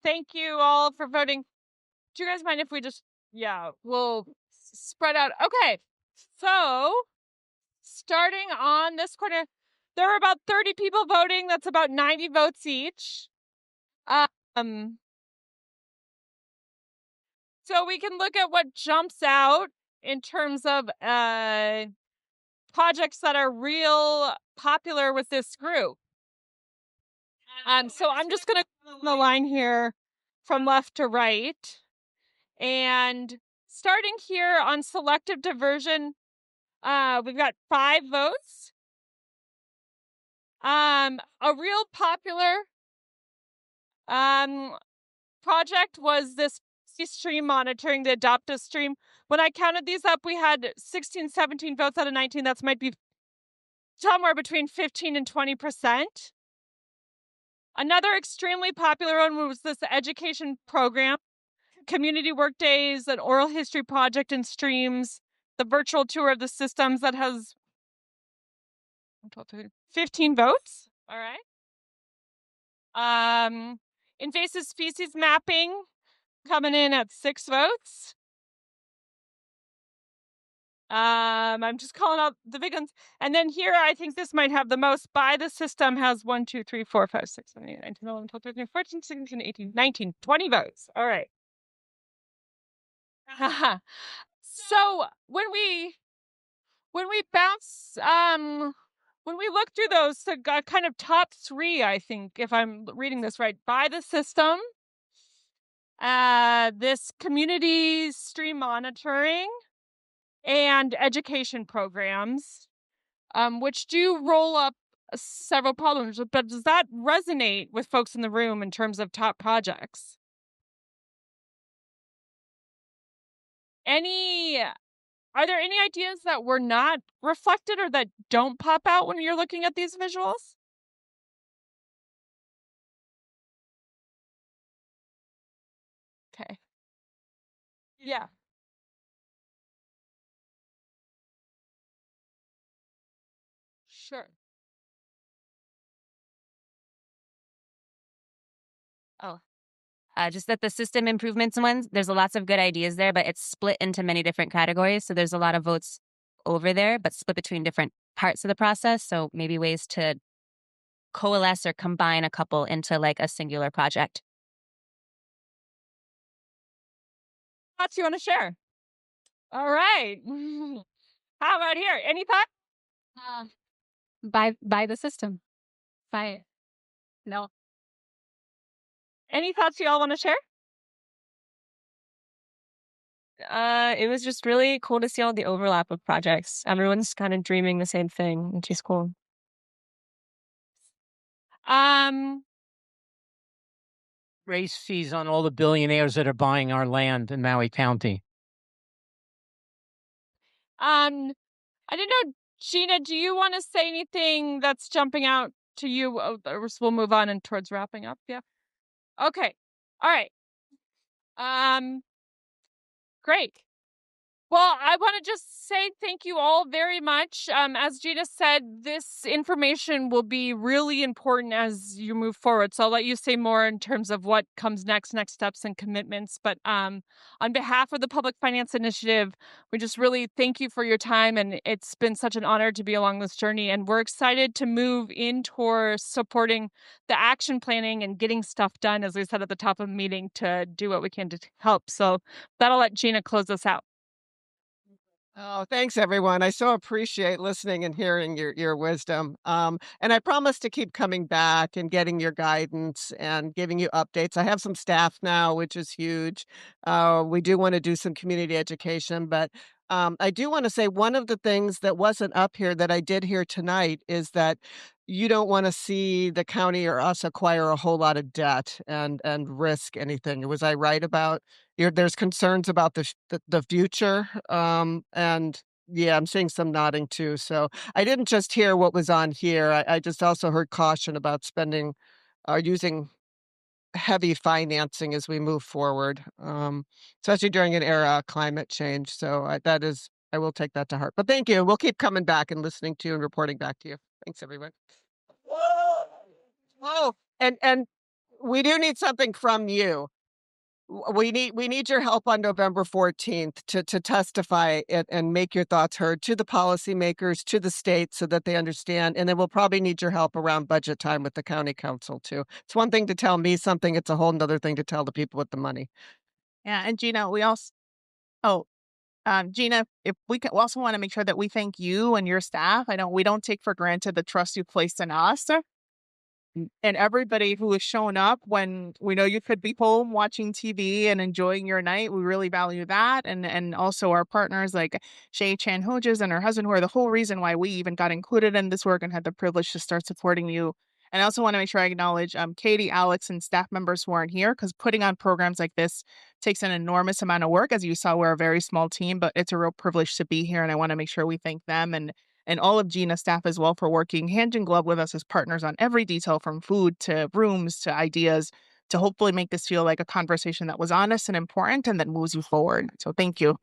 Thank you all for voting. Do you guys mind if we just, we'll spread out. Okay, so starting on this corner, there were about 30 people voting. That's about 90 votes each. So we can look at what jumps out in terms of projects that are real popular with this group. So I'm just going to go the line here from left to right. And starting here on selective diversion, we've got 5 votes. A real popular project was this stream monitoring, the adaptive stream. When I counted these up, we had 16, 17 votes out of 19. That might be somewhere between 15 and 20%. Another extremely popular one was this education program, community work days, an oral history project in streams, the virtual tour of the systems that has 15 votes. All right. Invasive species mapping coming in at 6 votes. I'm just calling out the big ones. And then here, I think this might have the most. By the system has 1, 2, 3, 4, 5, 6, 7, 8, 9, 10, 11, 12, 13, 14, 16, 18, 19, 20 votes. All right. So when we bounce, when we look through those, the kind of top 3, I think, if I'm reading this right, by the system, this community stream monitoring, and education programs, which do roll up several problems. But does that resonate with folks in the room in terms of top projects? Are there any ideas that were not reflected or that don't pop out when you're looking at these visuals? Okay. Yeah. Sure. Oh, just that the system improvements ones, there's lots of good ideas there, but it's split into many different categories. So there's a lot of votes over there, but split between different parts of the process. So maybe ways to coalesce or combine a couple into like a singular project. Thoughts you want to share? All right. How about here? Any thoughts? By the system. No. Any thoughts you all want to share? It was just really cool to see all the overlap of projects. Everyone's kind of dreaming the same thing, which is cool. Raise fees on all the billionaires that are buying our land in Maui County. I didn't know, Gina, do you want to say anything that's jumping out to you? Or we'll move on and towards wrapping up. Yeah. Okay. All right. Great. Well, I want to just say thank you all very much. As Gina said, this information will be really important as you move forward. So I'll let you say more in terms of what comes next steps and commitments. But on behalf of the Public Finance Initiative, we just really thank you for your time. And it's been such an honor to be along this journey. And we're excited to move in towards supporting the action planning and getting stuff done, as we said at the top of the meeting, to do what we can to help. So that'll let Gina close us out. Oh, thanks everyone. I so appreciate listening and hearing your wisdom. And I promise to keep coming back and getting your guidance and giving you updates. I have some staff now, which is huge. We do want to do some community education, but I do want to say one of the things that wasn't up here that I did hear tonight is that you don't want to see the county or us acquire a whole lot of debt and risk anything. Was I right about there's concerns about the future, and yeah, I'm seeing some nodding too, so I didn't just hear what was on here, I just also heard caution about spending or using heavy financing as we move forward, especially during an era of climate change, so I will take that to heart, but thank you, we'll keep coming back and listening to you and reporting back to you. Thanks, everyone. Oh, and we do need something from you. We need your help on November 14th to testify and make your thoughts heard to the policymakers, to the state so that they understand. And then we'll probably need your help around budget time with the county council too. It's one thing to tell me something, it's a whole nother thing to tell the people with the money. Yeah, and Gina, we also oh, Gina, if we can, we also want to make sure that we thank you and your staff. I know we don't take for granted the trust you placed in us. And everybody who has shown up when we know you could be home watching TV and enjoying your night. We really value that. And also our partners like Shay Chan Hodges and her husband, who are the whole reason why we even got included in this work and had the privilege to start supporting you. And I also want to make sure I acknowledge Katie, Alex, and staff members who aren't here because putting on programs like this takes an enormous amount of work. As you saw, we're a very small team, but it's a real privilege to be here. And I want to make sure we thank them and all of Gina's staff as well for working hand in glove with us as partners on every detail from food to rooms to ideas to hopefully make this feel like a conversation that was honest and important and that moves you forward. So thank you.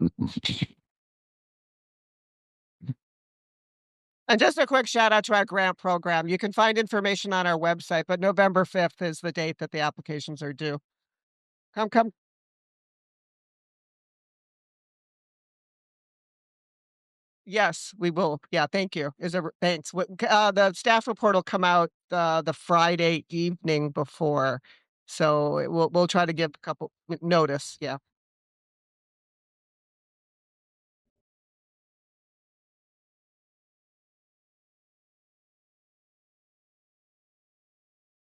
And just a quick shout out to our grant program. You can find information on our website, but November 5th is the date that the applications are due. Come. Yes, we will. Yeah, thank you. Thanks. The staff report will come out the Friday evening before, so we'll try to give a couple notice. Yeah.